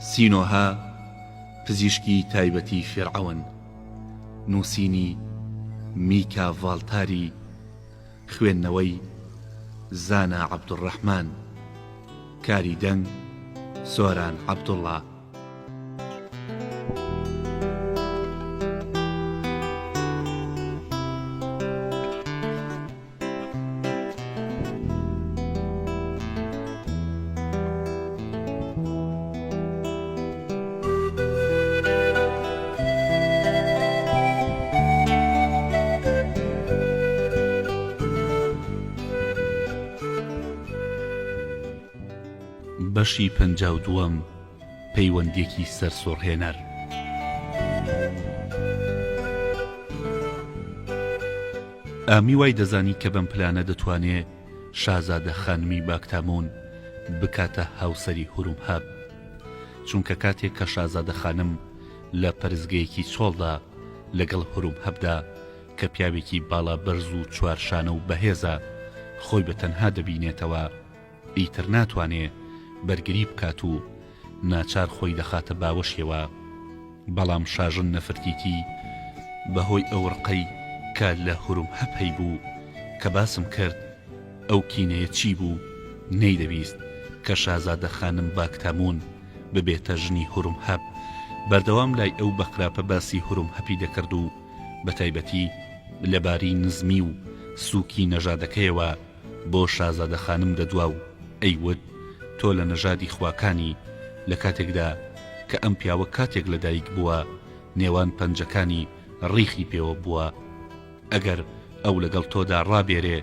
سینۆها پزیشکی تایبەتی فێرعەون، نووسینی میکا ڤاڵتاری، خوێندنەوەی زانا عەبدوڕەحمان، کاری دەنگ سۆران عەبدوڵڵا. بەشی 52وەم، پەیوەندێکی سەرسوڕهێنەر. ئامی وای دەزانی کە بەم پلانە دەتوانێت شازادە خانمی باکتامون بکاتە هاوسەری هورومهاب، چونکە کاتێک کە شازادە خانم لە پەرزگەیەکی چۆڵدا لەگەڵ هورومهابدا کە پیاوێکی باڵا بەرز و چوارشانە و بەهێزە خۆی بە تەنها دەبینێتەوە، ئیتر ناتوانێت بەرگری بکات و ناچار خۆی دەخاتە باوەشیەوە. بەڵام شاژن نەفرتیتی بەهۆی ئەو ڕقەی کە لە هورومهاب هەیبوو کە باسم کرد ئەو کینەیە چی بوو، نەیدەویست کە شازادە خانم باکتامون ببێتە ژنی هورومهاب. بەردەوام لای ئەو بەقراپە باسی هورومهابی دەکرد و بە تایبەتی لەباری نزمی و سووکی نەژادەکەیەوە بۆ شازادە خانم دەدوا و ئەیوت تۆ لە نەژادی خواکانی لە کاتێکدا کە ئەم پیاوە کاتێک لەدایک بووە نێوان پەنجەکانی ڕیخی پێوە بووە، ئەگەر ئەو لەگەڵ تۆدا ڕابێرێ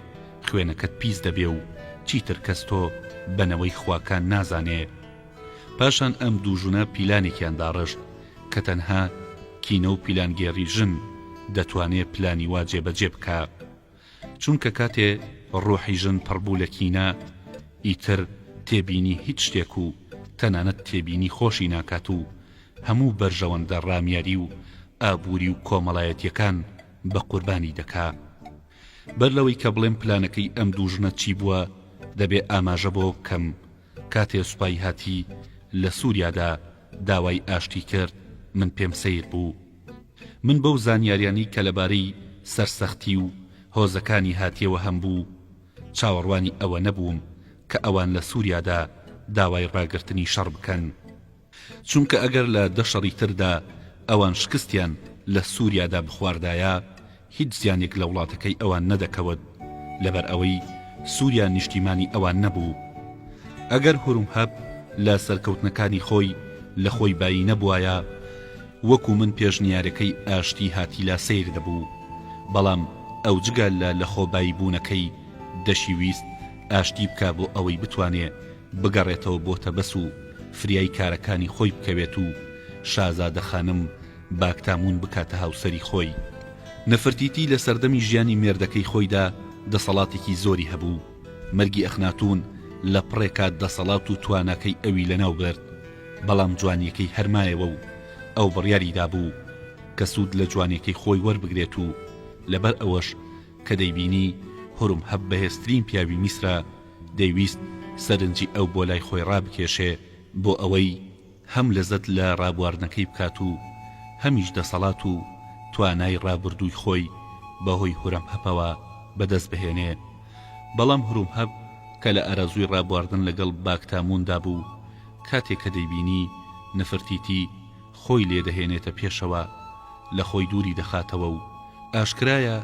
خوێنەکەت پیس دەبێ و چیتر کەس تۆ بنەوەی خواکان نازانێ. پاشان ئەم دوو ژنە پیلانێکیان داڕشت کە تەنها کینە و پیلانگێڕی ژن دەتوانێت پلانی وا جێبەجێ بکە، چونکە کاتێ ڕۆحی ژن پڕبوو لە کینە ئیتر تێبینی هیچ شتێک و تەنانەت تێبینی خۆشی ناکات و هەموو بەرژەوەندە ڕامیاری و ئابووری و کۆمەڵایەتیەکان بە قوربانی دەکا. بەر لەوەی کە بڵێم پلانەکەی ئەم دوو ژنە چی بووە، دەبێ ئاماژە بۆ کەم کاتێ سوپای هاتی لە سووریادا داوای ئاشتی کرد من پێم سیر بوو. من بەو زانیاریانی کە لەبارەی سەرسەختی و هۆزەکانی هاتیەوە هەم بوو چاوەڕوانی ئەوە نەبووم کە ئەوان لە سووریادا داوای ڕاگرتنی شەڕ بکەن، چونکە ئەگەر لە دەشەڕی تردا ئەوان شکستیان لە سووریادا بخواردایە هیچ زیانێک لە وڵاتەکەی ئەوان نەدەکەوت، لەبەر ئەوەی سووریا نیشتیمانی ئەوان نەبوو. ئەگەر هورومهاب لە سەرکەوتنەکانی خۆی لە خۆی بایی نەبوایە وەکو من پێشنیارەکەی ئاشتی هاتی لا سیر دەبوو، بەڵام ئەو جگە لە خۆبایی بوونەکەی دەشیویست ئاشتی بکا بۆ ئەوەی بتوانێ بگەڕێتەوە بۆتە بەس و فریای کارەکانی خۆی بکەوێت و شازادە خانم باکتامون بکاتە هاوسەری خۆی. نەفرتیتی لە سەردەمی ژیانی مێردەکەی خۆیدا دەسەڵاتێکی زۆری هەبوو. مەرگی ئەخناتون لە پڕێکا دەسەڵات و تواناکەی ئەوی لەناو برد، بەڵام جوانیەکەی هەرمایەوە و ئەو بڕیاریدا بوو کە سوود لە جوانیەکەی خۆی وەربگرێت و لەبەر ئەوەش کە دەیبینی هورومهاب بەهێزترین پیاوی میسرە دەیویست سەرنجی ئەو بۆ لای خۆی ڕابکێشێ بۆ ئەوەی هەم لەزەت لە ڕابواردنەکەی بکات و هەمیش دەسەڵات و توانای ڕابردووی خۆی بەهۆی هورومهابەوە بەدەست بهێنێ. بەڵام هورومهاب کە لە ئەرەزووی ڕابواردن لەگەڵ باکتاموندا بوو، کاتێک کە دەیبینی نەفرتیتی خۆی لێدەهێنێتە پێشەوە لە خۆی دووری دەخاتەوە و ئاشکرایە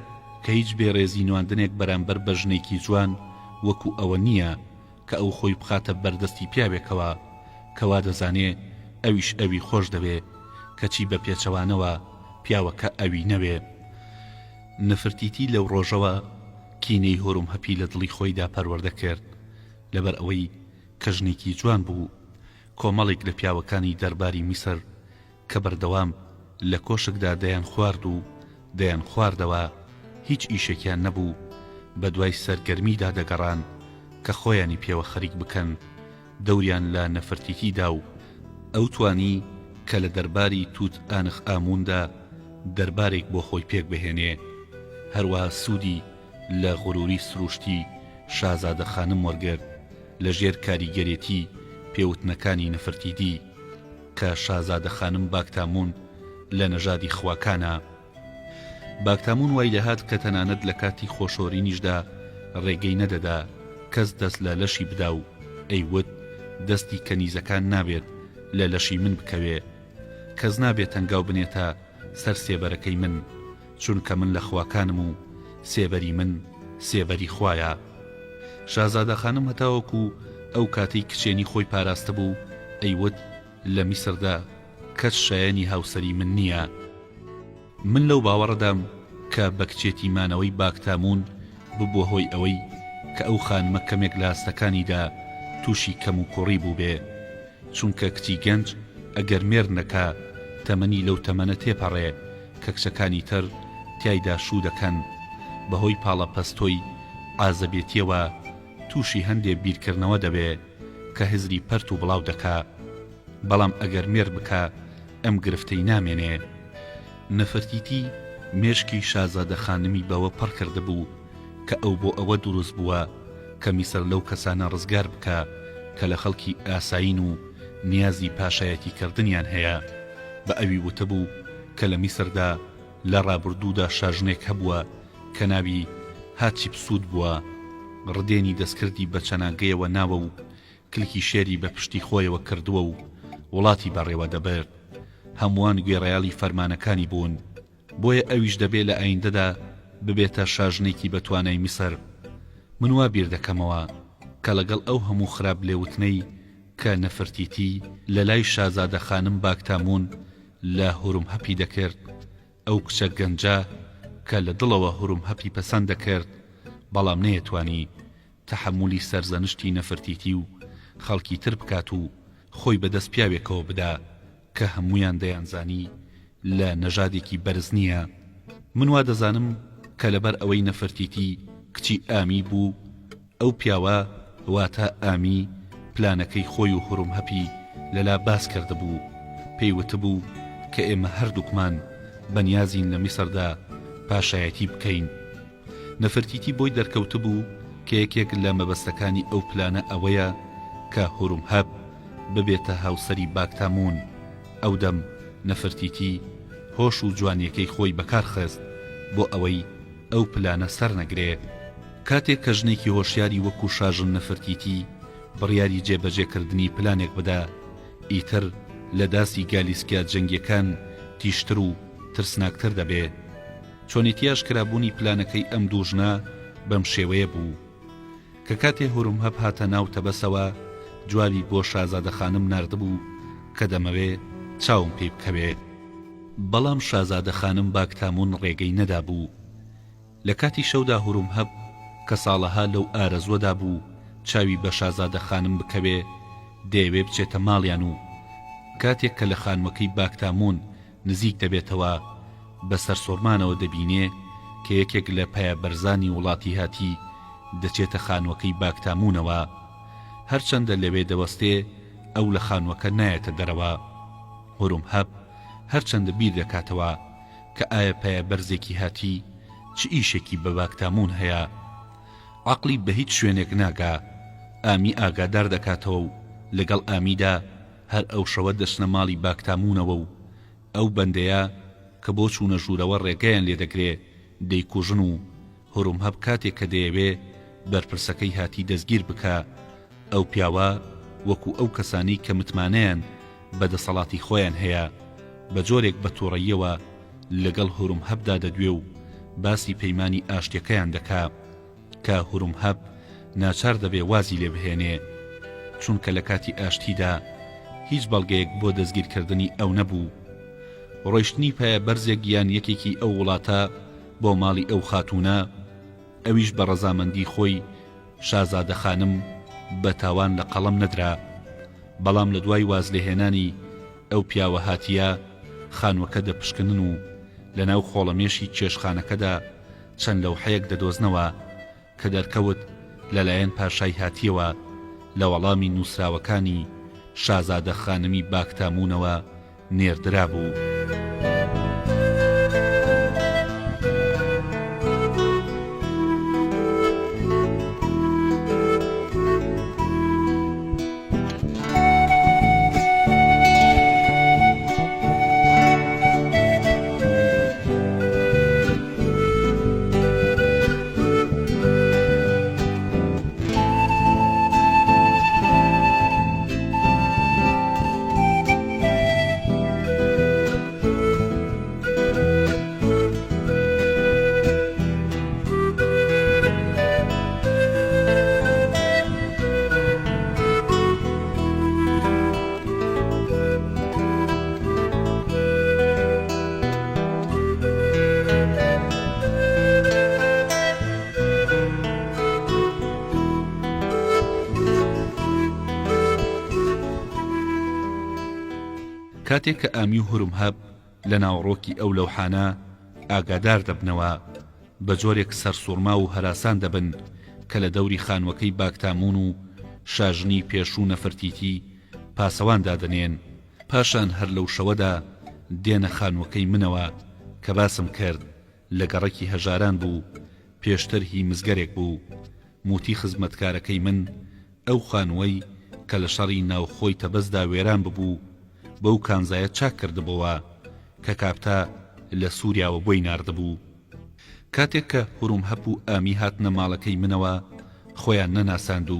کە هیچ بێڕێزی نواندنێک بەرامبەر بە ژنێکی جوان وەکو ئەوە نییە کە ئەو خۆی بخاتە بەردەستی پیاوێکەوە کەوا دەزانێ ئەویش ئەوی خۆش دەوێ کەچی بە پێچەوانەوە پیاوەکە ئەوی نەوێ. نەفرتیتی لەو ڕۆژەوە کینەی هورومهابی لە دڵی خۆیدا پەروەردە کرد، لەبەر ئەوەی کە ژنێکی جوان بوو. کۆمەڵێک لە پیاوەکانی دەرباری میسر کە بەردەوام لە کۆشکدا دەیان خوارد و دەیان خواردەوە هیچ ئیشێکیان نەبوو، بە دوای سەرگەرمیدا دەگەڕان کە خۆیانی پێوە خەریک بکەن دەوریان لە نەفرتیتیدا و ئەو توانی کە لە دەرباری توت ئانخ ئاموندا دەربارێک بۆ خۆی پێک بهێنێ، هەروەها سوودی لە غروری سروشتی شازادە خانم وەرگرت لە ژێر کاریگەرێتی پێوتنەکانی نەفرتیتی. کە شازادە خانم باکتامون لە نەژادی خواکانە. باکتامون وای لەهات کە تەنانەت لە کاتی خۆشۆرینیشدا ڕێگەی نەدەدا کەس دەست لە لەشی بدا و ئەیوت دەستی کەنیزەکان نابێت لە لەشی من بکەوێ، کەس نابێت هەنگاو بنێتە سەر سێبەرەکەی من، چونکە من لە خواکانم و سێبەری من سێبەری خوایە. شازادە خانم هەتاوەکو ئەو کاتەی کچێنی خۆی پاراستە بوو ئەیوت لە میسردا کەس شایەنی هاوسەری من نییە. من لەو باوەڕدام کە بە کچێتی مانەوەی باکتامون ببووە هۆی ئەوەی کە ئەو خانمە کەمێک لە ئاستەکانیدا تووشی کەم و کوڕی بوو بێ، چونکە کچی گەنج ئەگەر مێر نەکا تەمەنی لەو تەمەنە تێپەڕێ کە کچەکانی تر تیایدا شوو دەکەن، بەهۆی پاڵە پەستۆی ئازەبێتیەوە تووشی هەندێک بیرکردنەوە دەبێ کە هزری پەرت و بڵاو دەکا، بەڵام ئەگەر مێر بکە ئەم گرفتەی نامێنێ. نەفەرتیتی مێشکی شازادە خانمی بەوە پڕ کرده بوو کە ئەو بۆ ئەوە دروست بووە کە میسر لەو کەسانە ڕزگار بکە کە لە خەڵکی ئاساین و نیازی پاشایەتی کردنیان هەیە. بە ئەوی وتەبوو کە لە میسردا لە ڕابردوودا شاژنێک هەبووە کە ناوی هاچی پسوود بووە، ڕدێنی دەستکردی بە چەناگەیەوە ناوە و کلکی شێری بە پشتی خۆیەوە کردووە و وڵاتی بەڕێوە دەبێت. هەمووان گوێڕایاڵی فەرمانەکانی بوون، بۆیە ئەویش دەبێت لە ئایندەدا ببێتە شاژنێکی بەتوانای میسر. من وا بیر دەکەمەوە کە لەگەڵ ئەو هەموو خراپ لێوتنەی کە نەفرتیتی لە لای شازادە خانم باکتامون لە هوروم هەپی دەکرد، ئەو کچە گەنجە کە لە دڵەوە هوروم هەپی پەسەند دەکرد، بەڵام نەیەتوانی تەحەمولی سەرزەنشتی نەفرتیتی و خەڵکی تر بکات و خۆی بەدەست پیاوێکەوە بدا کە هەمویان دەیانزانی لە نەژادێکی بەرز نییە. من وا دەزانم کە لەبەر ئەوەی نەفرتیتی کچی ئامی بوو، ئەو پیاوە واتە ئامی پلانەکەی خۆی و هوروم هەپی لەلا باس کرده بوو، پێی وتبوو کە ئێمە هەردووکمان بەنیازین لە میسردا پاشایەتی بکەین. نەفرتیتی بۆی دەرکەوت بوو کە یەکێک لە مەبەستەکانی ئەو پلانە ئەوەیە کە هوروم هەپ ببێتە هاوسەری باکتامون. ئەو دەم نەفرتیتی هۆش و جوانیەکەی خۆی بەکار خست بۆ ئەوەی ئەو پلانە سەر نەگرێ. کاتێک کە ژنێکی هۆشیاری وەکو شاژن نەفرتیتی بڕیاری جێبەجێکردنی پلانێک بدا، ئیتر لە داسی گالیسکیا جەنگیەکان تیشتر و ترسناکتر دەبێ. چۆنێتی ئاشکرابوونی پلانەکەی ئەم دوو ژنە بەم شێوەیە بوو کە کاتێ هوروم هەپ هاتە ناو تەبەسەوە جوابی بۆ شازادە خانم ناردبوو کە دەمەوێ چاوم پێ بکەوێ، بەڵام شازادە خانم باکتامون ڕێگەی نەدا بوو. لە کاتی شەودا هوروم هەپ کە ساڵەها لەو ئارەزوەدا بوو چاوی بە شازادە خانم بکەوێ دەیەوێ بچێتە ماڵیان و کاتێک کە لە خانوەکەی باکتامون نزیک دەبێتەوە بەسەر سۆرمانەوە دەبینێ کە یەکێک لە پایە بەرزانی وڵاتی هاتی دەچێتە خانوەکەی باکتامونەوە. هەرچەندە لەوێ دەوەستێ ئەو لە خانوەکە نایەتە دەرەوە. هوروم هەپ هەرچەندە بیر دەکاتەوە کە ئایا پایە بەرزێکی هاتی چ ئیشێکی بە باکتامون هەیە. عەقلی بە هیچ شوێنێک ناگا. ئامی ئاگادار دەکاتەوە و لەگەڵ ئامیدا هەر ئەو شەوە دەچنە ماڵی باکتامونەوە و ئەو بەندەیە کە بۆ چوونە ژوورەوە ڕێگەیان لێ دەگرێ دەیکوژن و هوروم هەپ کاتێک کە دەیەوێ بەرپرسەکەی هاتی دەستگیر بکە، ئەو پیاوە وەکو ئەو کەسانی کە متمانەیان بەدەسەڵاتی خۆیان هەیە بە جۆرێک بە تووڕەییەوە لەگەڵ هوروم هەپدا دەدوێ و باسی پەیمانی ئاشتیەکەیان دەکا کە هوروم هەپ ناچار دەبێ وازی لێ بهێنێ، چونکە لە کاتی ئاشتیدا هیچ بەڵگەیەک بۆ دەستگیرکردنی ئەو نەبوو. ڕۆیشتنی پایە بەرزێک یان یەکێکی ئەو وڵاتە بۆ ماڵی ئەو خاتوونە، ئەویش بە ڕەزامەندی خۆی شازادە خانم بە تاوان لە قەڵەم نەدرا، بەڵام لە دوای واز لێهێنانی ئەو پیاوە هاتیە خانوەکە دەپشکنن و لە ناو خۆڵەمێشی چێشخانەکەدا چەند لەوحەیەک دەدۆزنەوە کە دەرکەوت لەلایەن پاشای هاتیەوە لە وەڵامی نووسراوەکانی شازادە خانمی باکتامونەوە نێردرا بوو. کاتێک کە ئامی و هورمهەب لە ناوڕۆکی ئەو لەوحانە ئاگادار دەبنەوە بە جۆرێک سەرسوورما و هەراسان دەبن کە لە دەوری خانوەکەی باکتامون و شاژنی پێشوو نەفرتیتی پاسەوان دادنێن. پاشان هەر لەو شەوەدا دێنە خانوەکەی منەوە کە باسم کرد لە گەڕێکی هەژاران بوو، پێشتر هی مزگەرێک بوو. موتی خزمەتکارەکەی من ئەو خانوەی کە لە شەڕی ناوخۆی تەبەزدا وێران ببوو بەو کانزایە چاک کردبەوە کە کاپتا لە سووریاوە بۆی ناردبوو. کاتێک کە هورمهەب و ئامی هاتنە ماڵەکەی منەوە خۆیان نەناساند و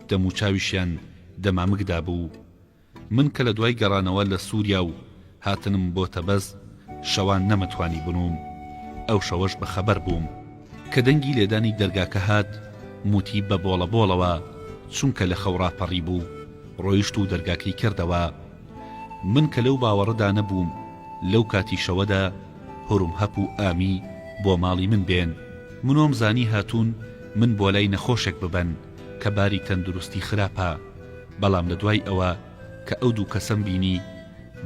دەموچاویشیان دەمامکدا بوو. من کە لە دوای گەڕانەوە لە سووریا و هاتنم بۆ تەبەز شەوان نەمەتوانی بنووم. ئەو شەوەش بەخەبەر بووم کە دەنگی لێدانی دەرگاکە هات. موتی بە بۆڵە بۆڵەوە چونکە لە خەوڕاپەڕی بوو ڕۆیشت و دەرگاکەی کردەوە. من کە لەو باوەڕەدا نەبووم لەو کاتی شەوەدا هورمهەب و ئامی بۆ ماڵی من بێن. منۆم زانی هاتوون من بۆ لای نەخۆشێک ببەن کە باری تەندروستی خراپە. بەڵام لە دوای ئەوە کە ئەو دوو کەسم بینی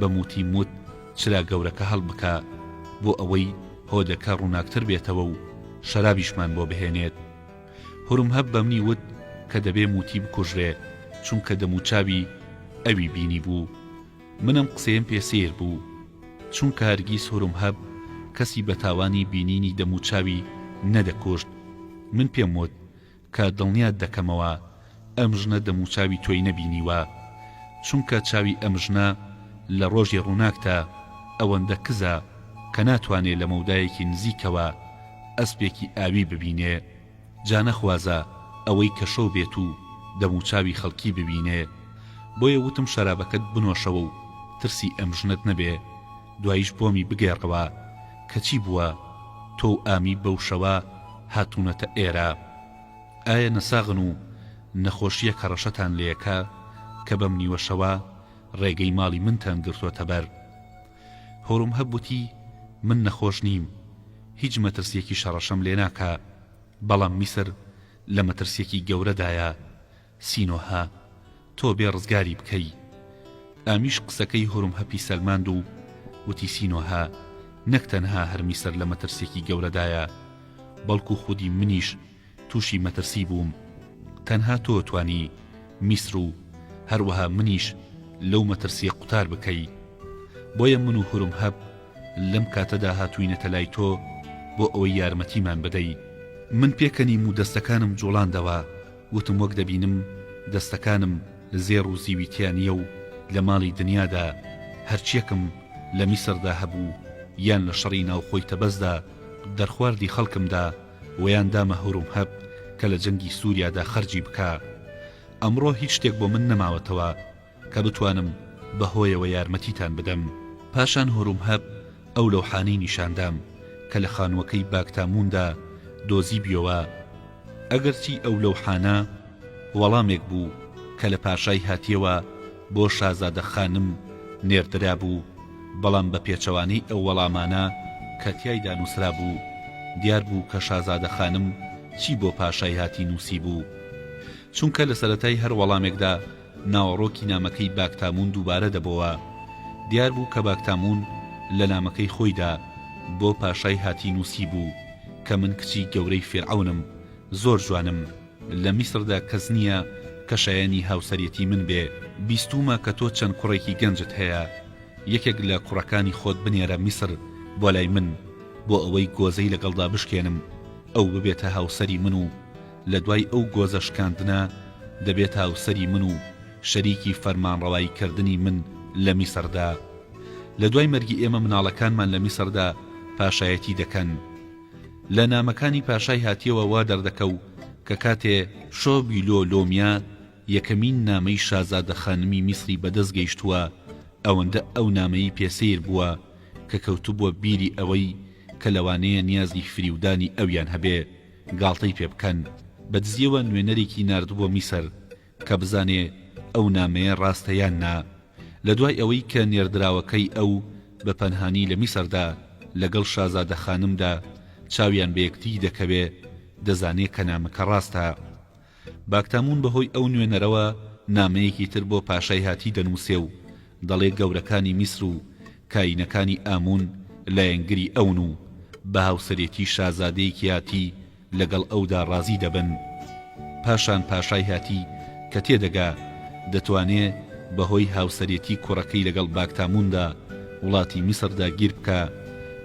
بە موتی موت چرا گەورەکە هەڵبکە بۆ ئەوەی هۆدەکە ڕووناکتر بێتەوە و شەرابیشمان بۆ بهێنێت. هورمهەب بەمنی وت کە دەبێ موتی بکوژرێ چونکە دەموچاوی ئەوی بینی بوو. منم قسەیم پێسیر بوو چونکە هەرگیز هورمهەب کەسی بەتاوانی بینینی دەموچاوی نەدەکوشت. من پێم وت کە دڵنیات دەکەمەوە ئەم ژنە دەموچاوی تۆی نەبینیوە چونکە چاوی ئەم ژنە لە ڕۆژی ڕووناکتە ئەوەندە کزە کە ناتوانێت لە مەودایەکی نزیکەوە ئەسپێکی ئاوی ببینێ. جا نەخوازە ئەوەی کە شەو بێت و دەموچاوی خەڵکی ببینێ. بۆیە وتم شەرابەکەت بنۆشەوە و ترسی ئەم ژنت نەبێ. دواییش بۆمی بگێڕەوە کە چی بووە تۆ و ئامی بەو شەوە هاتوونەتە ئێرە. ئایا نەساغن و نەخۆشیە کە ڕەشەتان لێەکە کە بەم نیوەشەوە ڕێگەی ماڵی منتان گرتوۆتە بەر؟ هورمهەب وتی من نەخۆش نیم، هیچ مەترسیەکی شەڕەشەم لێ ناکا، بەڵام میسر لە مەترسیەکی گەورەدایە. سینۆها تۆ بێ ڕزگاری بکەی. ئامیش قسەکەی هورمهەپی سەلماند و وتی سینۆها نەک تەنها هەر میسر لە مەترسیەکی گەورەدایە بەڵکو خودی منیش تووشی مەترسی بووم. تەنها تۆ توانی میسر و هەروەها منیش لەو مەترسیە قوتار بکەی. بۆیە من و هورمهەب لەم کاتەدا هاتووینەتە لای تۆ بۆ ئەوەی یارمەتیمان بدەی. من پێکەنیم و دەستەکانم جوڵاندەوە. وتم وەک دەبینم دەستەکانم زێڕ و زیویتیانیە و لە ماڵی دنیادا هەرچیەکم لە میسردا هەبوو یان لە شەڕی ناوخۆی تەبەزدا دەرخواردی خەڵکمدا ویان دامە هورمهەب کە لە جەنگی سووریادا خەرجی بکە. ئەمڕۆ هیچ شتێک بۆ من نەماوەتەوە کە بتوانم بەهۆیەوە یارمەتیتان بدەم. پاشان هورمهەب ئەو لەوحانەی نیشاندام کە لە خانووەکەی باکتاموندا دۆزی بیەوە. ئەگەرچی ئەو لەوحانە وەڵامێک بوو کە لە پاشای هاتیەوە بۆ شازادە خانم نێردرا بوو، بەڵام بە پێچەوانەی ئەو وەڵامانە کە تیایدا نووسرا بوو دیار بوو کە شازادە خانم چی بۆ پاشای هاتی نووسی بوو. چونکە لە سەرەتای هەر وەڵامێکدا ناوەڕۆکی نامەکەی باکتامون دووبارە دەبەوە. دیار بوو کە باکتامون لە نامەکەی خۆیدا بۆ پاشای هاتی نووسی بوو کە من کچی گەورەی فێرعەونم، زۆر جوانم، لە میسردا کەس نییە کە شایانی هاوسەرەتی من بێ. بیستومە کە تۆ چەند کوڕێکی گەنجت هەیە، یەکێک لە کوڕەکانی خۆت بنێرە میسر بۆ لای من بۆ ئەوەی گۆزەی لەگەڵدا بشکێنم، ئەو ببێتە هاوسەری من و لە دوای ئەو گۆزە شکاندنە دەبێت هاوسەری من و شەریکی فەرمانڕەواییکردنی من لە میسردا. لە دوای مەرگی ئێمە مناڵەکانمان لە میسردا پاشایەتی دەکەن. لە نامەکانی پاشای هاتیەوە وا دەردەکە و کە کاتێ شۆبیلۆ لۆمیا یەکەمین نامەی شازادە خانمی میسری بەدەست گەیشتووە، ئەوەندە ئەو نامەی پێسیر بووە کە کەوتوبووە بیری ئەوەی کە لەوانەیە نیازی فریودانی ئەویان هەبێ گاڵتەی پێ بکەن. بەدزیەوە نوێنەرێکی ناردبووە میسر کە بزانێ ئەو نامەیە ڕاستەیان نا. لە دوای ئەوەی کە نێردراوەکەی ئەو بە پەنهانی لە میسردا لەگەڵ شازادە خانمدا چاویان بە یەکتی دەکەوێ دەزانێت کە نامەکە ڕاستە. باکتامون بەهۆی ئەو نوێنەرەوە نامەیەکی تر بۆ پاشای هاتی دەنووسێ و دەڵێ گەورەکانی میسر و کاینەکانی ئامون لایەنگری ئەون و بە هاوسەرێتی شازادەیەکی هاتی لەگەڵ ئەودا ڕازی دەبن. پاشان پاشای هاتی کە تێدەگا دەتوانێ بەهۆی هاوسەرێتی کوڕەکەی لەگەڵ باکتاموندا وڵاتی میسردا گیر بکە.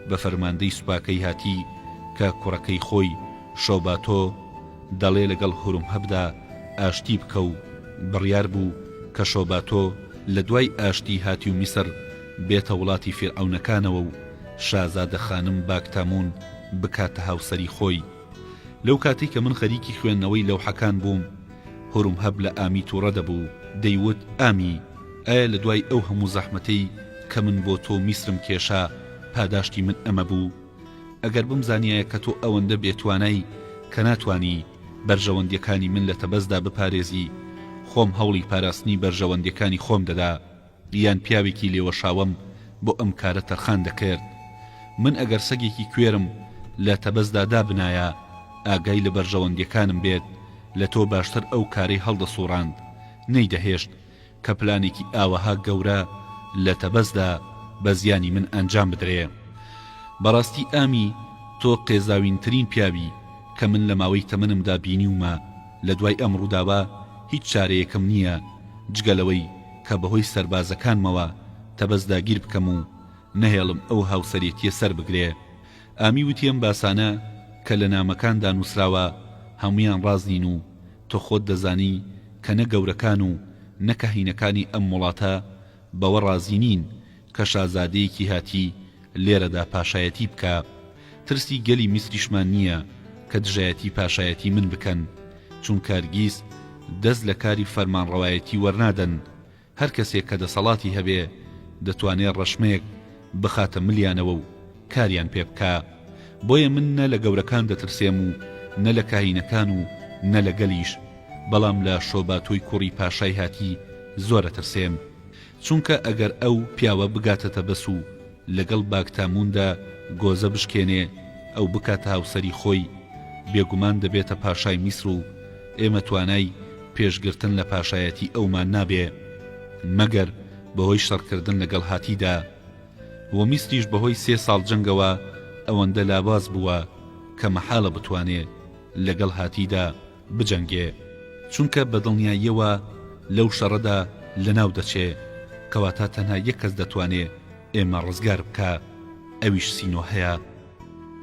بە فەرماندەی سوپاکەی هاتی کە کوڕەکەی خۆی شۆباتۆ دەڵێ لەگەڵ هورمهەبدا ئاشتی بکە و بڕیار بوو کە شۆباتۆ لە دوای ئاشتی هاتی و میسر بێتە وڵاتی فیرعەونەکانەوە و شازادە خانم باکتامون بکاتە هاوسەری خۆی. لەو کاتێک کە من خەریکی خوێندنەوەی لەوحەکان بووم، هورمهەب لە ئامی تووڕە دەبوو، دەیوت ئامی، ئایا لە دوای ئەو هەموو زەحمەتەی کە من بۆ تۆ میسرم کێشا پاداشتی من ئەمە بوو؟ ئەگەر بمزانیایە کە تۆ ئەوەندە بێتوانای کە ناتوانی بەرژەوەندیەکانی من لە تەبەزدا بپارێزی، خۆم هەوڵی پاراستنی بەرژەوەندیەکانی خۆم دەدا، یان پیاوێکی لێوەشاوم بۆ ئەم کارە تەرخان دەکرد. من ئەگەر سەگێکی کوێرم لە تەبەزدا دابنایە ئاگای لە بەرژەوەندیەکانم بێت، لە تۆ باشتر ئەو کارەی هەڵدەسوڕاند نەیدەهێشت کە پلانێکی ئاوەها گەورە لە تەبەزدا بە زیانی من ئەنجام بدرێ. بەڕاستی ئامی، تۆ قێزاوینترین پیاوی کە من لە ماوەی تەمەنمدا بینیومە. لە دوای ئەم ڕووداوە هیچ چارەیەکم نییە جگەلەوەی کە بەهۆی سەربازەکانمەوە تەبەزداگیر بکەم و نەهێڵم ئەو هاوسەرێتیە سەر بگرێ. ئامی وتی ئەم باسانە کە لە نامەکاندا نووسراوە هەمویان ڕازنین و تۆ خۆت دەزانی کە نە گەورەکان و نە کەهینەکانی ئەم وڵاتە بەوە ڕازینین کە شازادەیەکی هاتی لێرەدا پاشایەتی بکە. ترسی گەلی میسریشمان نییە کە دژایەتی پاشایەتی من بکەن، چونکە هەرگیز دەست لە کاری فەرمانڕەوایەتی وەرنادەن. هەر کەسێک کە دەسەڵاتی هەبێ دەتوانێت ڕەشمەیەک بخاتە ملیانەوە و کاریان پێ بکە. بۆیە من نە لە گەورەکان دەترسێم و نە لە کاهینەکان و نە لە گەلیش، بەڵام لە شۆباتۆی کوڕی پاشای هاتی زۆرە ترسێم، چونکە ئەگەر ئەو پیاوە بگاتە بەس و لەگەڵ باکتاموندا گۆزە بشکێنێ ئەو بکاتە هاوسەری خۆی، بێگومان دەبێتە پاشای میسر و ئێمە توانای پێشگرتن لە پاشایەتی ئەومان نابێ مەگەر بەهۆی شەڕکردن لەگەڵ هاتیدا. و میسریش بەهۆی 3 ساڵ جەنگەوە ئەوەندە لاباز بووە کە مەحاڵە بتوانێ لەگەڵ هاتیدا بجەنگێ، چونکە بەدڵنیاییەوە لەو شەڕەدا لەناو دەچێ، کەواتە تەنها یەک کەس دەتوانێ ئێمە ڕزگار بکە، ئەویش سینۆ هەیە.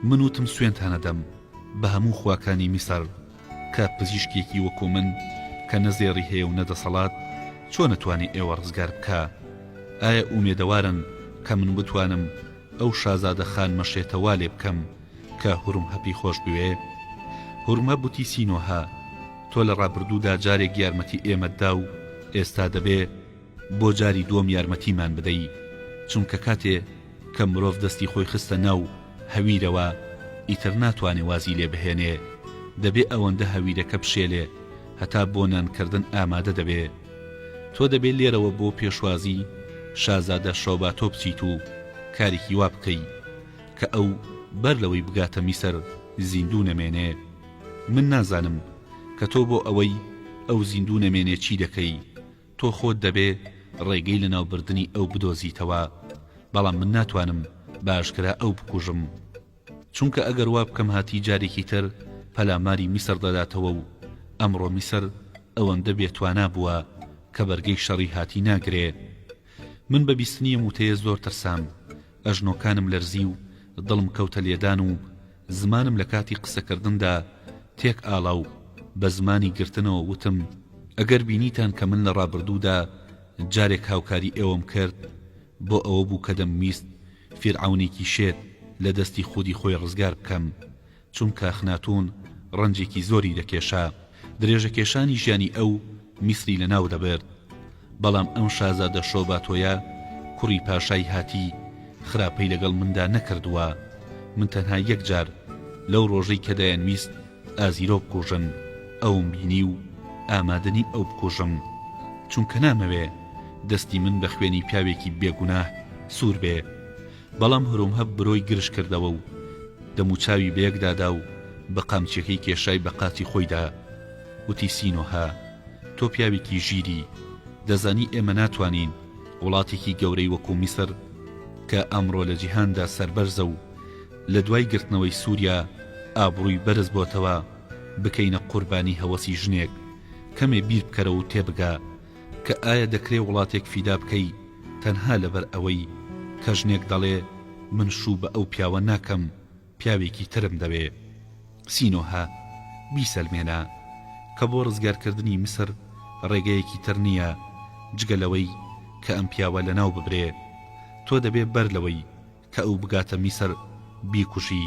من وتم سوێنتانەدەم بە هەموو خواکانی میسر کە پزیشکێکی وەکو من کە نەزێڕی هەیە و نەدەسەڵات چۆن نەتوانێ ئێوە ڕزگار بکە؟ ئایا ئومێدەوارن کە من بتوانم ئەو شازادە خان مەشێتەوا لێ بکەم کە هورمهەبی خۆش بوێ؟ هورمهەب وتی سینۆها، تۆ لە ڕابردوودا جارێک یارمەتی ئێمەتدا و ئێستا دەبێ بۆ جاری دووەم یارمەتیمان بدەی، چونکە کاتێ کە مرۆڤ دەستی خۆی خستە ناو هەویرەوە ئیتر ناتوانێ وازی لێ بهێنێ، دەبێ ئەوەندە هەویرەکە بشێلێ هەتا بۆ نانکردن ئامادە دەبێ. تۆ دەبێت لێرەوە بۆ پێشوازی شازادە شۆباتۆ بچیت و کارێکی وا بکەی کە ئەو بەر لەوەی بگاتە میسر زیندوو نەمێنێ. من نازانم کە تۆ بۆ ئەوەی ئەو زیندوو نەمێنێ چی دەکەی. تۆ خۆت دەبێ ڕێگەی لە ناوبردنی ئەو بدۆزیتەوە، بەڵام من ناتوانم باشکرا ئەو بکوژم، چونکە ئەگەر وا بکەم هاتی جارێکی تر پەلاماری میسر دەداتەوە و ئەمڕۆ میسر ئەوەندە بێتوانا بووە کە بەرگەی شەڕی هاتی ناگرێ. من بە بیستنیە موتەیە زۆر ترسام، ئەژنۆکانم لەرزی و دڵم کەوتە لێدان و زمانم لە کاتی قسەکردندا تێک ئاڵا و بە زمانی گرتنەوە وتم ئەگەر بینیتان کە من لە ڕابردوودا جارێک هاوکاری ئێوەم کرد بۆ ئەوە بوو کە دەمویست فیرعەونێکی شێت لە دەستی خودی خۆی ڕزگار بکەم، چونکە ئەخناتون ڕەنجێکی زۆری دەکێشا، درێژەکێشانی ژیانی ئەو میسری لە ناو دەبرد. بەڵام ئەم شازادە شۆباتۆیە کوڕی پاشای هاتی خراپەی لەگەڵ مندا نەکردووە. من تەنها یەک جار لەو ڕۆژەی کە دەیانویست ئازیرۆ بکوژن ئەوم بینی و ئامادەنی ئەو بکوژم، چونکە نامەوێ دەستی من بە خوێنی پیاوێکی بێگوناه سوور بێ. بەڵام هورمهەب برۆی گرش کردەوە و دەموچاوی بەیەکدادا و بە قامچێکەی کێشای بە قاتی خۆیدا وتی سینۆها، تۆ پیاوێکی ژیری، دەزانی ئێمە ناتوانین وڵاتێکی گەورەی وەکو میسر کە ئەمڕۆ لە جیهاندا سەربەرزە و لە دوای گرتنەوەی سووریا ئابڕووی بەرز بۆتەوە بکەینە قوربانی هەوەسی ژنێک کەمێ بیر بکەرە و تێبگا کە ئایا دەکرێ وڵاتێک فیدا بکەی تەنها لەبەر ئەوەی کە ژنێک دەڵێ من شوو بە ئەو پیاوە ناکەم پیاوێکی ترم دەوێ. سینۆها بیسەلمێنە کە بۆ ڕزگارکردنی میسر ڕێگەیەکی تر نییە جگەلەوەی کە ئەم پیاوە لە ناو ببرێ. تۆ دەبێ بەر لەوەی کە ئەو بگاتە میسر بیکوشی.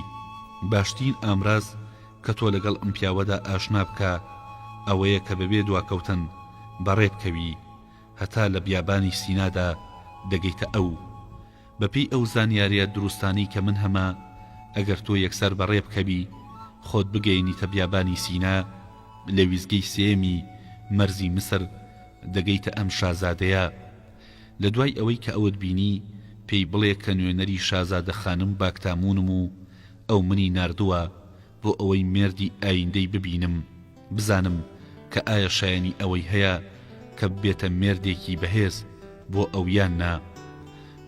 باشترین ئامراز کە تۆ لەگەڵ ئەم پیاوەدا ئاشنا بکە ئەوەیە کە بەبێ دواکەوتن بەڕێ بکەوی هەتا لە بیابانی سینادا دەگەیتە ئەو. بەپێی ئەو زانیاریە دروستانی کە من هەما ئەگەر تۆ یەکسەر بەڕێ بکەوی خۆت بگەینیتە بیابانی سینا لە ویزگەی سێمی مەرزی مسر دەگەیتە ئەم شازادەیە. لە دوای ئەوەی کە ئەوت بینی پێی بڵێ کە نوێنەری شازادە خانم باکتامونم و ئەو منی ناردووە بۆ ئەوەی مێردی ئایندەی ببینم بزانم کە ئایا شایانی ئەوەی هەیە کە بێتە مێردێکی بەهێز بۆ ئەو یان نا.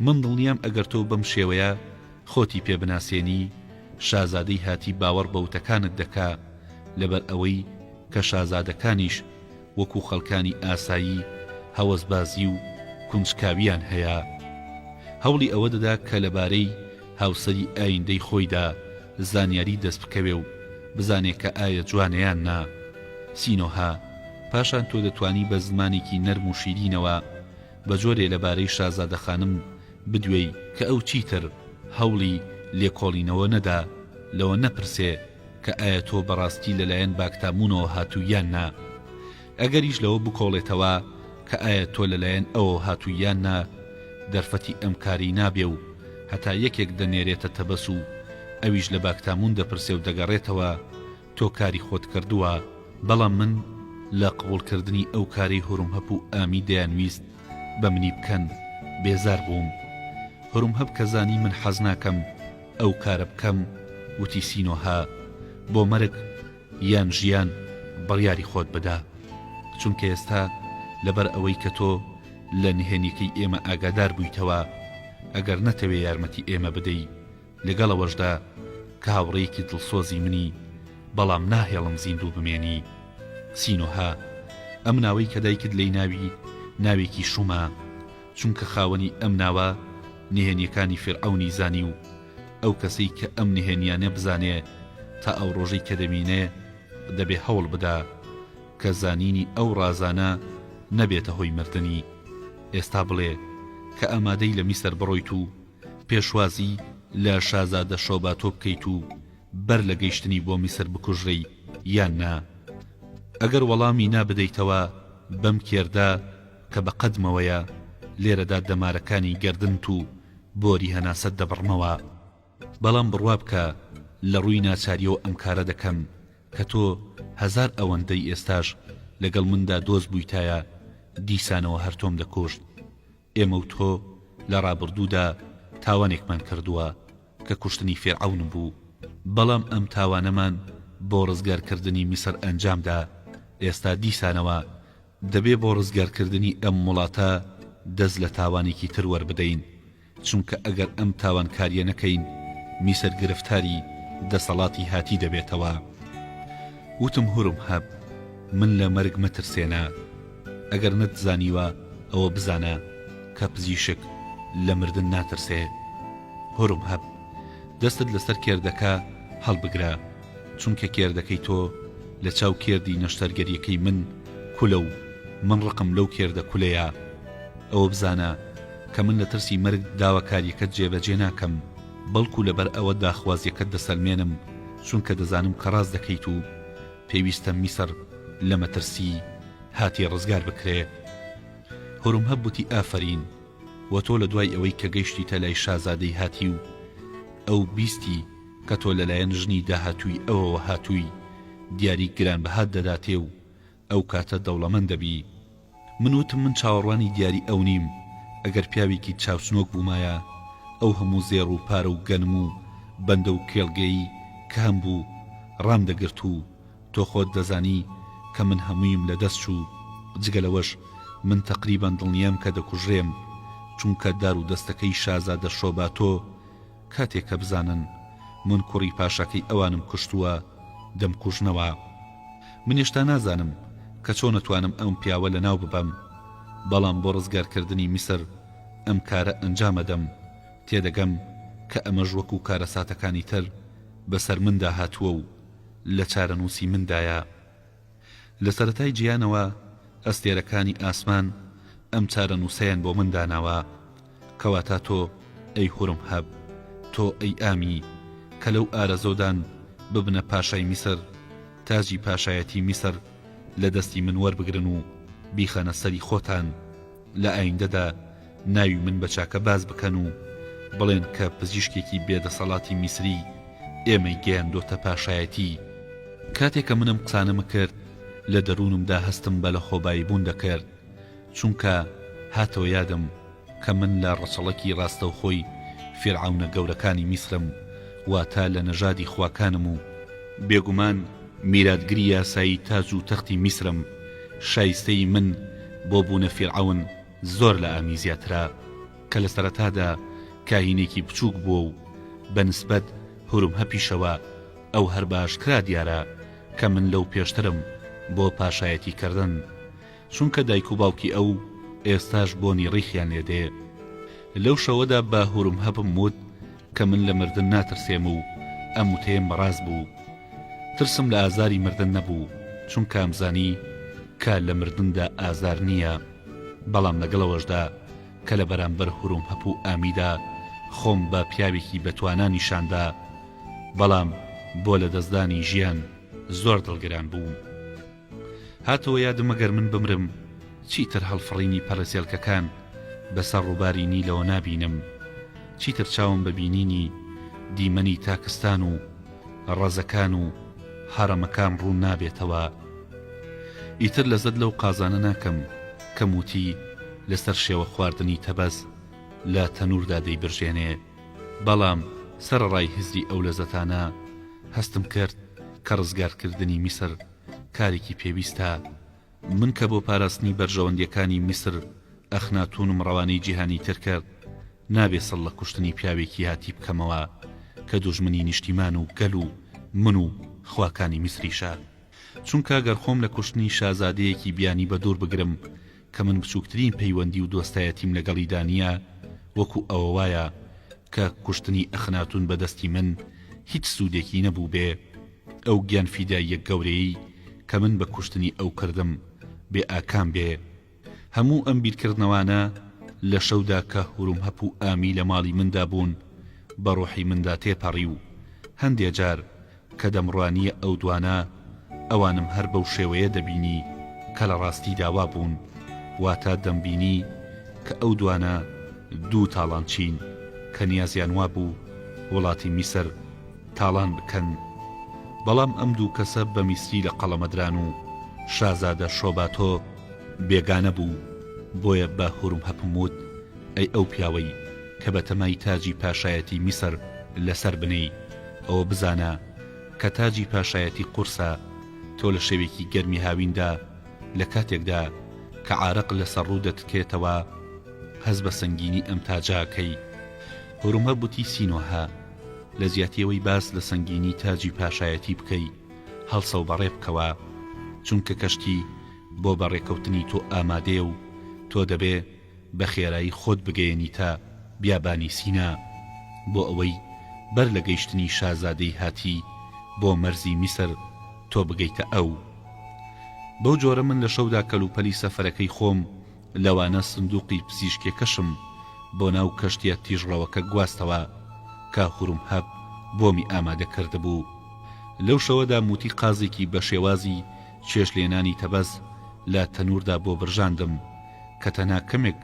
من دڵنیام ئەگەر تۆ بەم شێوەیە خۆتی پێ بناسێنی شازادەی هاتی باوەڕ بەوتەکانت دەکا لەبەر ئەوەی کە شازادەکانیش وەکو خەڵکانی ئاسایی هەوەسبازی و کونجکاویان هەیە. هەوڵی ئەوە دەدا کە لەبارەی هاوسەری ئایندەی خۆیدا زانیاری دەست بکەوێ و بزانێت کە ئایا جوانەیان نا. سینۆها پاشان تۆ دەتوانی بە زمانێکی نەرم و شیرینەوە بە جۆرێ لەبارەی شازادە خانم بدوێی کە ئەو چیتر هەوڵی لێکۆڵینەوە نەدا لەوە نەپرسێ کە ئایا تۆ بەڕاستی لەلایەن باکتامونەوە هاتوویان نا. ئەگەریش لەوە بکۆڵێتەوە کە ئایا تۆ لەلایەن ئەوە هاتوویان نا دەرفەتی ئەم کاری نابێ و هەتا یەکێک دەنێرێتە تەبەس و ئەویش لە باکتامون دەپرسێ و دەگەڕێتەوە تۆ کاری خۆت کردووە. بەڵام من لە قبولکردنی ئەو کاری هورمهەب و ئامی دەیانویست بە منی بکەن بێزار بووم. هورمهەب کە زانی من حەز ناکەم ئەو کارە بکەم وتی سینۆها بۆ مەرگ یان ژیان بڕیاری خۆت بدا چونکە ئێستا لەبەر ئەوەی کە تۆ لە نهێنیەکەی ئێمە ئاگادار بوویتەوە ئەگەر نەتەوێ یارمەتی ئێمە بدەی لەگەڵەوەشدا کە هاوڕێیەکی دڵسۆزی منی بەڵام ناهێڵم زیندوو بمێنی. سینۆها ئەم ناوەی کە دایکت لێی ناوی ناوێکی شومە چونکە خاوەنی ئەم ناوە نهێنیەکانی فیرعەونی زانی و ئەو کەسەی کە ئەم نهێنیانە بزانێ تا ئەو ڕۆژەی کە دەمینێ دەبێ هەوڵ بدا کە زانینی ئەو ڕازانە نەبێتە هۆی مردنی. ئێستا بڵێ کە ئامادەی لە میسر بڕۆیت و پێشوازی لە شازادە شۆباتۆ بکەیت و بەر لە گەیشتنی بۆ میسر بکوژڕی یان نا. ئەگەر وەڵامی نابدەیتەوە بەم کێردا کە بە قەدمەوەیە لێرەدا دەمارەکانی گەردنت و بۆری هەناسەت دەبڕمەوە. بەڵام بڕوا بکە لە ڕووی ناچاریەوە ئەم کارە دەکەم کە تۆ هەزار ئەوەندەی ئێستاش لەگەڵ مندا دۆست بوویتایە دیسانەوە هەرتۆم دەکۆشت. ئێمە و تۆ لە ڕابردوودا تاوانێکمان کردووە کە کوشتنی فێرعەون بوو. بەڵام ئەم تاوانەمان بۆ ڕزگارکردنی میسر ئەنجامدا. ئێستا دیسانەوە دەبێ بۆ ڕزگارکردنی ئەم وڵاتە دەست لە تاوانێکی تر وەربدەین چونکە ئەگەر ئەم تاوانکاریە نەکەین میسر گرفتاری دەسەڵاتی هاتی دەبێتەوە. وتم هورمهەب من لە مەرگ مەترسێنە ئەگەر نەتزانیوە ئەوە بزانە کە پزیشک لە مردن ناترسێ. هورمهەب دەستت لەسەر کێردەکە هەڵبگرە چونکە کێردەکەی تۆ لە چاو کێردی نەشتەرگەریەکەی من کولە و من ڕقم لەو کێردە کولەیە. ئەوە بزانە کە من لە ترسی مەرگ داواکاریەکەت جێبەجێ ناکەم بەڵکو لەبەر ئەوە داخوازیەکەت دەسەلمێنم چونکە دەزانم کە ڕاست دەکەیت و پێویستە میسر لە مەترسی هاتی ڕزگار بکرێ. هورمهەب وتی ئافەرین و تۆ لە دوای ئەوەی کە گەیشتیتە لای شازادەی هاتی و ئەو بیستی کە تۆ لەلایەن ژنی داهاتووی ئەوەوە هاتووی دیاری گرانبەهات دەداتێ و ئەو کاتە دەوڵەمەند دەبی. من وتم من چاوەڕوانی دیاری ئەو نیم ئەگەر پیاوێکی چاوچنۆک بوومایە ئەو هەموو زێڕ و پارە و گەنم و بەندە و کێڵگەی کە هەم بوو ڕام دەگرت و تۆ خۆت دەزانی کە من هەموویم لە دەست چوو. جگەلەوەش من تەقریبان دڵنیام کە دەکوژرێم چونکە دار و دەستەکەی شازادە شۆباتۆ کاتێک کە بزانن من کوڕی پاشەکەی ئەوانم کوشتووە دەمکوژنەوە. من هێشتا نازانم کە چۆن نەتوانم ئەم پیاوە لەناو ببەم، بەڵام بۆ ڕزگارکردنی میسر ئەم کارە ئەنجامەدەم. تێدەگەم کە ئەمەش وەکو کارە ساتەکانی تر بەسەر مندا هاتووە و لە چارەنووسی مندایە. لە سەرەتای گیانەوە ئەستێرەکانی ئاسمان ئەم چارەنووسەیان بۆ من داناوە، کەواتە تۆ ئەی هورم هەب، تۆ ئەی ئامی، کە لەو ئارەزۆدان ببنە پاشای میسر، تاجی پاشایەتی میسر لە دەستی من وەربگرن و بیخەنە سەری خۆتان. لە ئایندەدا ناوی من بە چاکە باز بکەن و بڵێن کە پزیشکێکی بێدەسەڵاتی میسری ئێمەی گەیاندۆتە پاشایەتی. کاتێک کە منم قسانەمە کرد لە دەروونمدا هەستم بە لە خۆبایی بوون دەکرد، چونکە هاتەوە یادم کە من لە ڕەچەڵەکی ڕاستە و خۆی فیرعەونە گەورەکانی میسرم، واتە لە نەژادی خواکانم و بێگومان میراتگری یاسایی تاج و تەختی میسرم. شایستەی من بۆ بوونە فیرعەون زۆر لە ئامی زیاترە، کە لە سەرەتادا کاهینێکی بچووک بووە و بەنسبەت هورم هەپیشەوە ئەو هەر باشکرا دیارە کە من لەو پێشترم بۆ پاشایەتی کردن، چونکە دایک و باوکی ئەو ئێستاش بۆنی ڕیخیان لێدێ. لەو شەوەدا بە هورم هەبم وت کە من لە مردن ناترسێم و ئەم وتەیەم بەڕاست بوو. ترسم لە ئازاری مردن نەبوو، چونکە ئەمزانی کە لە مردندا ئازار نییە، بەڵام لەگەڵەوەشدا کە لە بەرامبەر هورم هەپ و ئامیدا خۆم بە پیاوێکی بەتوانە نیشاندا، بەڵام بۆ لە دەستدانی ژیان زۆر دڵگران بووم. هاتەوە یادم ئەگەر من بمرم چیتر هەڵفڕینی پەرسێلکەکان بەسەر ڕووباری نیلەوە نابینم، چیتر چاوم ببینینی دیمەنی تاکستان و ڕەزەکان و هەرەمەکان ڕوو نابێتەوە. ئیتر لەزەت لەو قازانە ناکەم کە موتی لەسەر شێوە خواردنی تەبەز لە تەنوردا دەیبرژێنێ، بەڵام سەرڕای هزری ئەو لەزەتانە هەستم کرد کە ڕزگارکردنی میسر کارێکی پێویستە. من کە بۆ پاراستنی بەرژەوەندیەکانی میسر ئەخناتونم ڕەوانەی جیهانی تر کرد، نابێ سەڵ لە کوشتنی پیاوێکی هاتی بکەمەوە کە دوژمنی نیشتیمان و گەل و من و خواکانی میسریشە، چونکە گەر خۆم لە کوشتنی شازادەیەکی بیانی بە دوور بگرم کە من بچووکترین پەیوەندی و دۆستایەتیم لەگەڵی دانیە، وەکو ئەوە وایە کە کوشتنی ئەخناتون بەدەستی من هیچ سوودێکی نەبوو بێ. ئەو گیان فیداییە گەورەی کە من بە کوشتنی ئەو کردم بێ ئاکام بێ. هەموو ئەم بیرکردنەوانە لە شەودا کە هورم هەپ و ئامی لە ماڵی مندا بوون بە ڕۆحی مندا تێپەڕی و هەندێ جار کە دەمڕوانیە ئەو دوانە ئەوانم هەر بەو شێوەیە دەبینی کە لە ڕاستی داوا بوون، واتە دەمبینی کە ئەو دوانە دوو تاڵان چین کە نیازیان وا بوو وڵاتی میسر تاڵان بکەن. بەڵام ئەم دوو کەسە بە میسری لە قەڵەمەدران و شازادە شۆباتۆ بێگانە بوو، بۆیە بە هورم هەپم وت ئەی ئەو پیاوەی کە بە تەمای تاجی پاشایەتی میسر لەسەر بنەی، ئەوە بزانە کە تاجی پاشایەتی قورسە، تۆ لە شەوێکی گەرمی هاویندا لە کاتێکدا کە عارق لەسەر ڕوو دەتکێتەوە هەز بە سەنگینی ئەم تاجاکەی. هورم هەبوتی سینۆها لە زیاتیەوەی باس لە سەنگینی تاجی پاشایەتی بکەی هەڵسە و بەڕێ بکەوە، چونکە کەشتی بۆ بەڕێکەوتنی تۆ ئامادێ و تۆ دەبێ بە خێرایی خۆت بگەیەنی تا بیابانی سینا بۆ ئەوەی بەر لە گەیشتنی شازادەی هاتی بۆ مەرزی میسر تۆ بگەیتە ئەو. بەو جۆرە من لە شەودا کەلوپەلی سەفەرەکەی خۆم لەوانە سندوقی پزیشکێکەشم بۆ ناو کەشتیە تیژڕەوەکە گواستەوە کە هورم هەب بۆمی ئامادە کرده بوو. لەو شەوەدا موتی قازێکی بە شێوازی چێشلێنانی تەبەز لە تەنوردا بۆ برژاندم کە تەنها کەمێک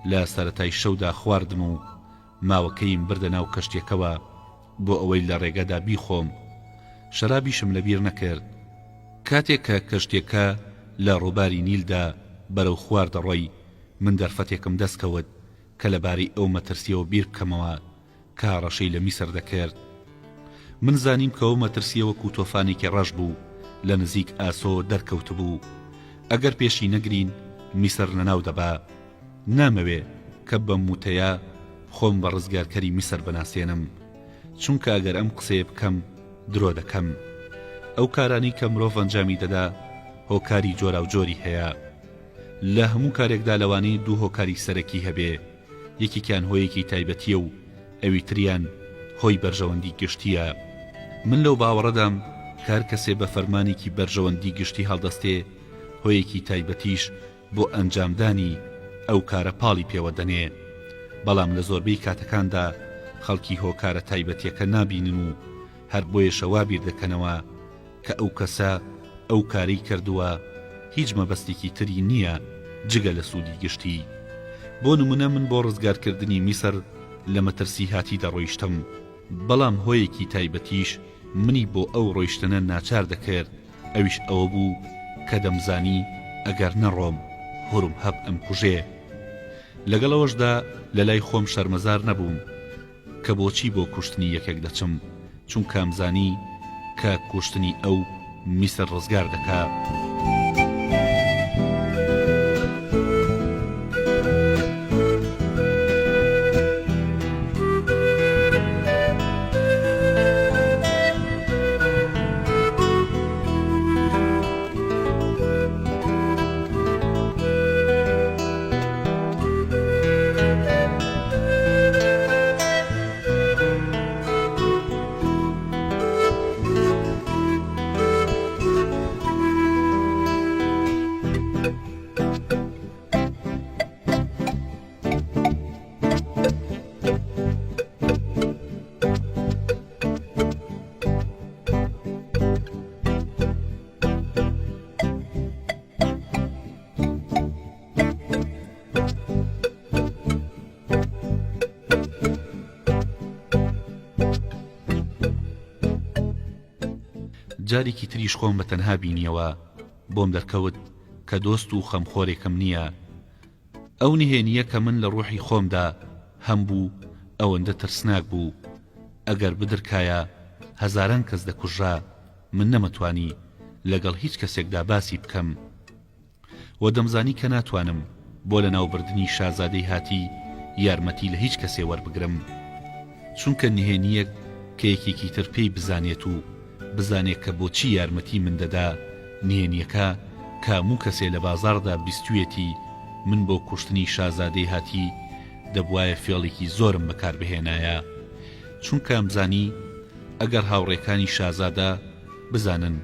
لە سەرەتای شەودا خواردم و ماوەکەیم بردە ناو کەشتێکەوە بۆ ئەوەی لە ڕێگەدا بیخۆم. شەرابیشم لەبیر نەکرد. کاتێک کە کەشتێکە لە ڕووباری نیلدا بەرەو خوار دەڕۆی، من دەرفەتێکم دەستکەوت کە لەبارەی ئەو مەترسیەوە بیر بکەمەوە کە ڕەشەی لە میسر دەکرد. من زانیم کە ئەو مەترسیە وەکو تۆفانێکی ڕەش بوو لە نزیک ئاسۆ دەرکەوت بوو. ئەگەر پێشی نەگرین میسر نەناو دەبا. نامەوێ کە بەم وتەیە خۆم بە ڕزگارکەری میسر بناسێنم، چونکە ئەگەر ئەم قسەیە بکەم درۆ دەکەم. ئەو کارانی کە مرۆڤ ئەنجامی دەدا هۆکاری جۆرا و جۆری هەیە. لە هەموو کارێکدا لەوانەیە دوو هۆکاری سەرەکی هەبێ، یەکێکیان هۆیەکی تایبەتیە و ئەوی تریان هۆی بەرژەوەندی گشتیە. من لەو باوەڕەدام کار کەسێ بە فەرمانێکی بەرژەوەندی گشتی هەڵدەستێ هۆیەکی تایبەتیش بۆ ئەنجامدانی ئەو کارە پاڵی پێوە دەنێ. بەڵام لە زۆربەی کاتەکاندا خەڵکی هۆکارە تایبەتیەکە نابینن و هەر بۆیەشە وا بیر دەکەنەوە کە ئەو کەسە ئەو کارەی کردووە هیچ مەبەستێکی تری نییە جگە لە سوودی گشتی. بۆ نمونە من بۆ ڕزگارکردنی میسر لە مەترسی هاتی دەڕۆیشتم، بەڵام هۆیەکی تایبەتیش منی بۆ ئەو ڕۆیشتنە ناچار دەکرد. ئەویش ئەوە بوو کە دەمزانی ئەگەر نەڕۆم هوروم هەب ئەم کوژێ. لەگەڵەوەشدا لە لای خۆم شەرمەزار نەبووم کە بۆچی بۆ کوشتنی یەکێک دەچم، چونکە ئەمزانی کە کوشتنی ئەو میسر ڕزگار دەکا. جارێکی تریش خۆم بە تەنها بینیەوە، بۆم دەرکەوت کە دۆست و خەمخۆرێکم نییە. ئەو نهێنیە کە من لە ڕوحی خۆمدا هەم بوو ئەوەندە ترسناک بوو. ئەگەر بدرکایە هەزاران کەس دەکوژا، من نەمەتوانی لەگەڵ هیچ کەسێکدا باسی بکەم و دەمزانی کە ناتوانم بۆ لە ناوبردنی شازادەی هاتی یارمەتی لە هیچ کەسێ وەربگرم، چونکە نهێنیەک کە یەکێکی تر پێی بزانێت و بزانێت کە بۆچی یارمەتی من دەدا، نهێنیەکە کاموو کەسێ لە بازاردا بیستوێتی من بۆ کوشتنی شازادەی هاتی دەبوایە فێڵێکی زۆرم بەکاربهێنایە، چونکە ئەمزانی ئەگەر هاوڕێکانی شازادە بزانن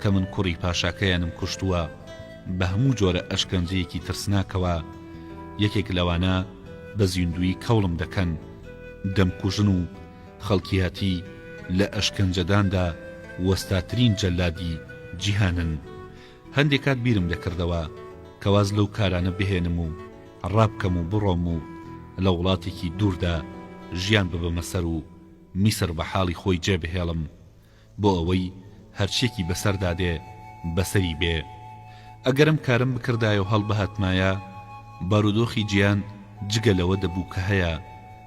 کە من کوڕی پاشاکەیانم کوشتووە بە هەموو جۆرە ئەشکەنجەیەکی ترسناکەوە، یەکێک لەوانە بە زیندوی کەوڵم دەکەن، دەمکوژن و خەڵکی هاتی لە ئەشکەنجەداندا وەستاترین جەلادی جیهانن. هەندێک کات بیرم دەکردەوە کە واز لەو کارانە بهێنم و ڕابکەم و بڕۆم و لە وڵاتێکی دووردا ژیان ببەمە سەر و میسر بە حاڵی خۆی جێبهێڵم، بۆ ئەوەی هەرچێکی بەسەردادێ بەسەری بێ. ئەگەرم کارم بکردایە و هەڵبەهاتمایە، بارودۆخی گیان جگە لەوە دەبوو کە هەیە،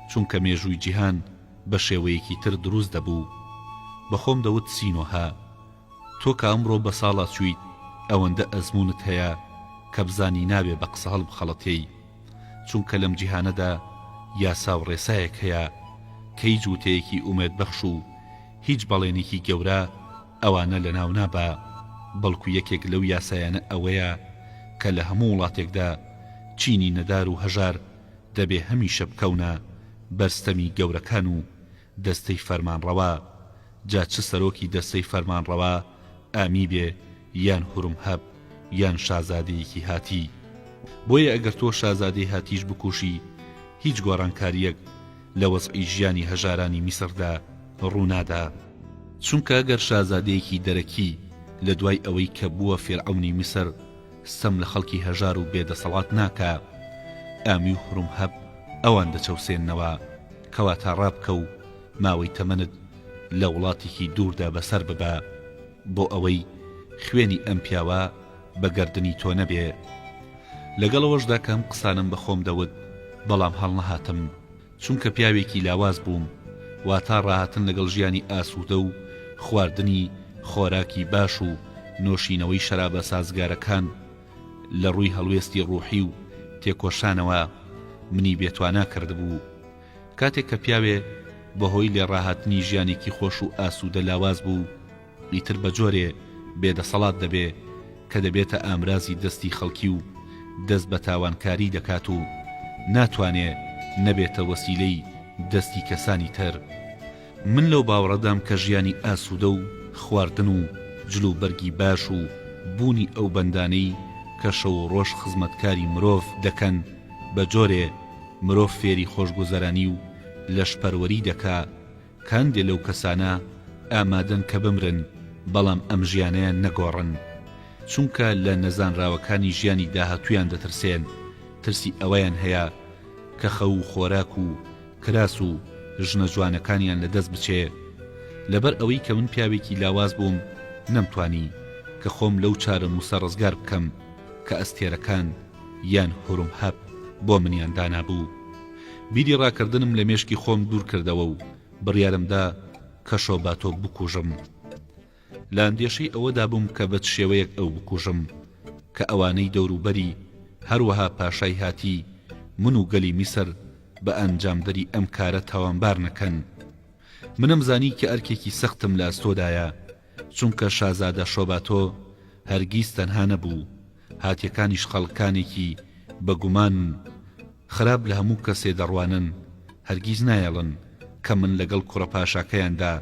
چونکە مێژووی جیهان بە شێوەیەکی تر دروست دەبوو. بەخۆم دەوت سینۆها، تۆ کە ئەمڕۆ بە ساڵا چوویت ئەوەندە ئەزمونت هەیە کە بزانی نابێ بە قسە هەڵبخەڵەتێی، چونکە لەم جیهانەدا یاسا و ڕێسایەک هەیە کە هیچ وتەیەکی ئومێدبەخش و هیچ بەڵێنێکی گەورە ئەوانە لە ناو نابا، بەڵکو یەکێک لەو یاسایانە ئەوەیە کە لە هەموو وڵاتێکدا چینی نەدار و هەژار دەبێ هەمیشە بکەونە بەرستەمی گەورەکان و دەستەی فەرمانڕەوا، جا چ سەرۆکی دەستەی فەرمانڕەوا ئامی بێ یان هوروم هەب یان شازادەیەکی هاتی. بۆیە ئەگەر تۆ شازادەی هاتیش بکوشی، هیچ گۆڕانکاریەک لە وەزعی ژیانی هەژارانی میسردا ڕوونادا، چونکە ئەگەر شازادەیەکی دەرەکی لە دوای ئەوەی کە بووە فێرعەونی میسر سەم لە خەڵکی هەژار و بێدەسەڵات ناکا، ئامی و هوروم هەب ئەوان دەچەوسێننەوە کەواتە ڕابکە و ماوەی تەمەنت لە وڵاتێکی دووردا بەسەر ببە، بۆ ئەوەی خوێنی ئەم پیاوە بە گەردنی تۆ نەبێ. لەگەڵەوەشدا کەم قسانم بە خۆم دەوت، بەڵام هەڵ نەهاتم، چونکە پیاوێکی لاواز بووم، واتا ڕاهاتن لەگەڵ ژیانی ئاسوودە و خواردنی خۆراکی باش و نۆشینەوەی شەرابە سازگارەکان لە ڕووی هەڵوێستی ڕووحی و تێکۆشانەوە منی بێتوانا کردبوو. کاتێک کە پیاوێ بەهۆی لێڕاهاتنی ژیانێکی خۆش و ئاسوودە لاواز بوو، ئیتر بە جۆرێ بێدەسەڵات دەبێ کە دەبێتە ئامرازی دەستی خەڵکی و دەست بە تاوانکاری دەکات و ناتوانێ نەبێتە وەسیلەی دەستی کەسانی تر. من لەو باوەڕەدام کە ژیانی ئاسوودە و خواردن و جلو بەرگی باش و بوونی ئەو بەندانەی کە شەو و ڕۆژ خزمەتکاری مرۆڤ دەکەن بە جۆرێ مرۆڤ فێری خۆشگوزەرانی و لەشپەروەری دەکا، کاندێ لەو کەسانە ئامادەن کە بمرن بەڵام ئەم ژیانەیان نەگۆڕن، چونکە لە نەزانراوەکانی ژیانی داهاتویان دەترسێن، ترسی ئەوەیان هەیە کە خەو و خۆراک و کراس و ژنە جوانەکانیان لەدەست بچێ. لەبەر ئەوەی کە من پیاوێکی لاواز بووم نەمتوانی کە خۆم لەو چارە نووسە ڕزگار بکەم کە ئەستێرەکان یان هوروم هەب بۆ منیان دانابوو. بیری ڕاکردنم لە مێشکی خۆم دوور کردەوە و بڕیارمدا کە شۆباتۆ بکوژم. لە ئەندێشەی ئەوەدا بووم کە بە شێوەیەک ئەو بکوژم کە ئەوانەی دەوروبەری هەروەها پاشای هاتی من و گەلی میسر بە ئەنجامدەری ئەم کارە تاوانبار نەکەن. منم زانی کە ئەرکێکی سەختم لە ئەستۆدایە، چونکە شازادە شۆباتۆ هەرگیز تەنها نەبوو، هاتیەکانیش خەڵکانێکی بەگومان خراپ لە هەموو کەسێ دەڕوانن، هەرگیز نایەڵن کە من لەگەڵ کوڕە پاشاکەیاندا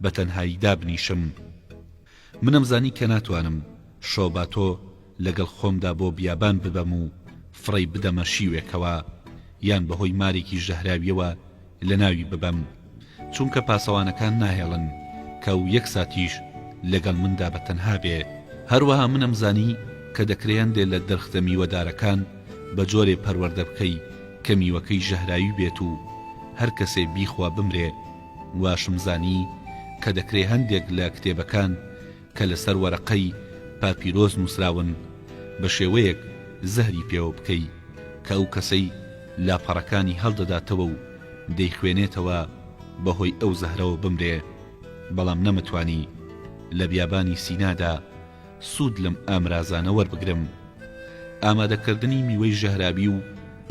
بە تەنهایی دابنیشم. منم زانی کە ناتوانم شۆباتۆ لەگەڵ خۆمدا بۆ بیابان ببەم و فڕی بدەمە شیوێکەوە یان بەهۆی مارێکی ژەهراویەوە لە ناوی ببەم، چونکە پاسەوانەکان ناهێڵن کە و یەک ساتیش لەگەڵ مندا بە تەنها بێ. هەروەها منم زانی کە دەکرێن دێ لە دەرختە میوەدارەکان بە جۆرێ پەروەردە بکەی کە میوەکەی ژەهراوی بێت و هەر کەسێ بیخوا بمرێ. واشم زانی کە دەکرێ هەندێک لە کتێبەکان کە لەسەر وەرەقەی پاپیرۆز نووسراون بە شێوەیەک زەهری پێوە بکەی کە ئەو کەسەی لاپەڕەکانی هەڵدەداتەوە و دەیخوێنێتەوە بەهۆی ئەو زەهرەوە بمرێ. بەڵام نەمتوانی لە بیابانی سینادا سوود لەم ئامرازانە وەربگرم. ئامادەکردنی میوەی ژەهراوی و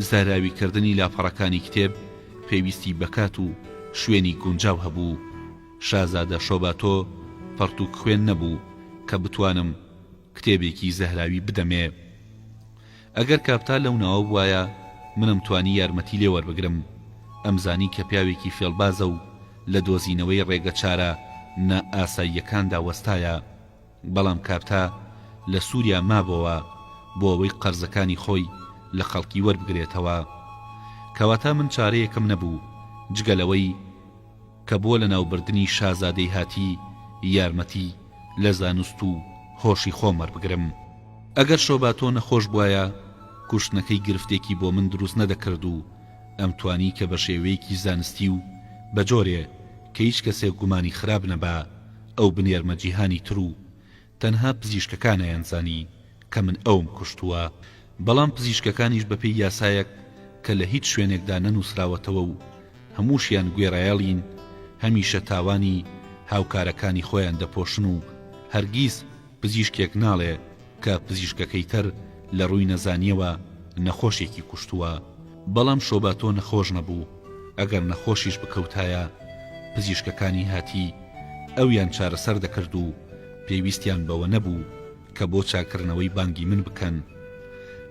زاراویکردنی لاپەڕەکانی کتێب پێویستی بەکات و شوێنی گونجاو هەبوو. شازادە شۆباتۆ پەرتوک خوێن نەبوو کە بتوانم کتێبێکی زەهراوی بدەمێ. ئەگەر کاپتا لەو ناوە بوایە منم توانی یارمەتی لێ وەربگرم. ئەمزانی کە پیاوێکی فێڵبازە و لە دۆزینەوەی ڕێگە چارە نە ئاساییەکاندا وەستایە، بەڵام کاپتا لە سووریا مابەوە بۆ ئەوەی قەرزەکانی خۆی لە خەڵکی وەربگرێتەوە. کەواتە من چارەیەکم نەبوو جگەلەوەی کە بۆ لە ناوبردنی شازادەی هاتی یارمەتی لە زانست و هۆشی خۆم وەربگرم. ئەگەر شۆباتۆ نەخۆش بوایە کوشتنەکەی گرفتێکی بۆ من دروست نەدەکرد و ئەم توانی کە بە شێوەیەکی زانستی و بە جۆرێ کە هیچ کەسێک گومانی خراپ نەبا ئەو بنێرمە جیهانی تر و تەنها پزیشکەکانیان زانی کە من ئەوم کوشتووە. بەڵام پزیشکەکانیش بەپێی یاسایەک کە لە هیچ شوێنێکدا نەنووسراوەتەوە و هەمووشیان گوێڕایەڵین هەمیشە تاوانی هاوکارەکانی خۆیان دەپۆشن و هەرگیز پزیشکێک ناڵێ کە پزیشکەکەی تر لە ڕووی نەزانیەوە نەخۆشێکی کوشتووە. بەڵام شۆباتۆ نەخۆش نەبوو. ئەگەر نەخۆشیش بکەوتایە پزیشکەکانی هاتی ئەویان چارەسەر دەکرد و پێویستیان بەوە نەبوو کە بۆ چاکردنەوەی بانگی من بکەن.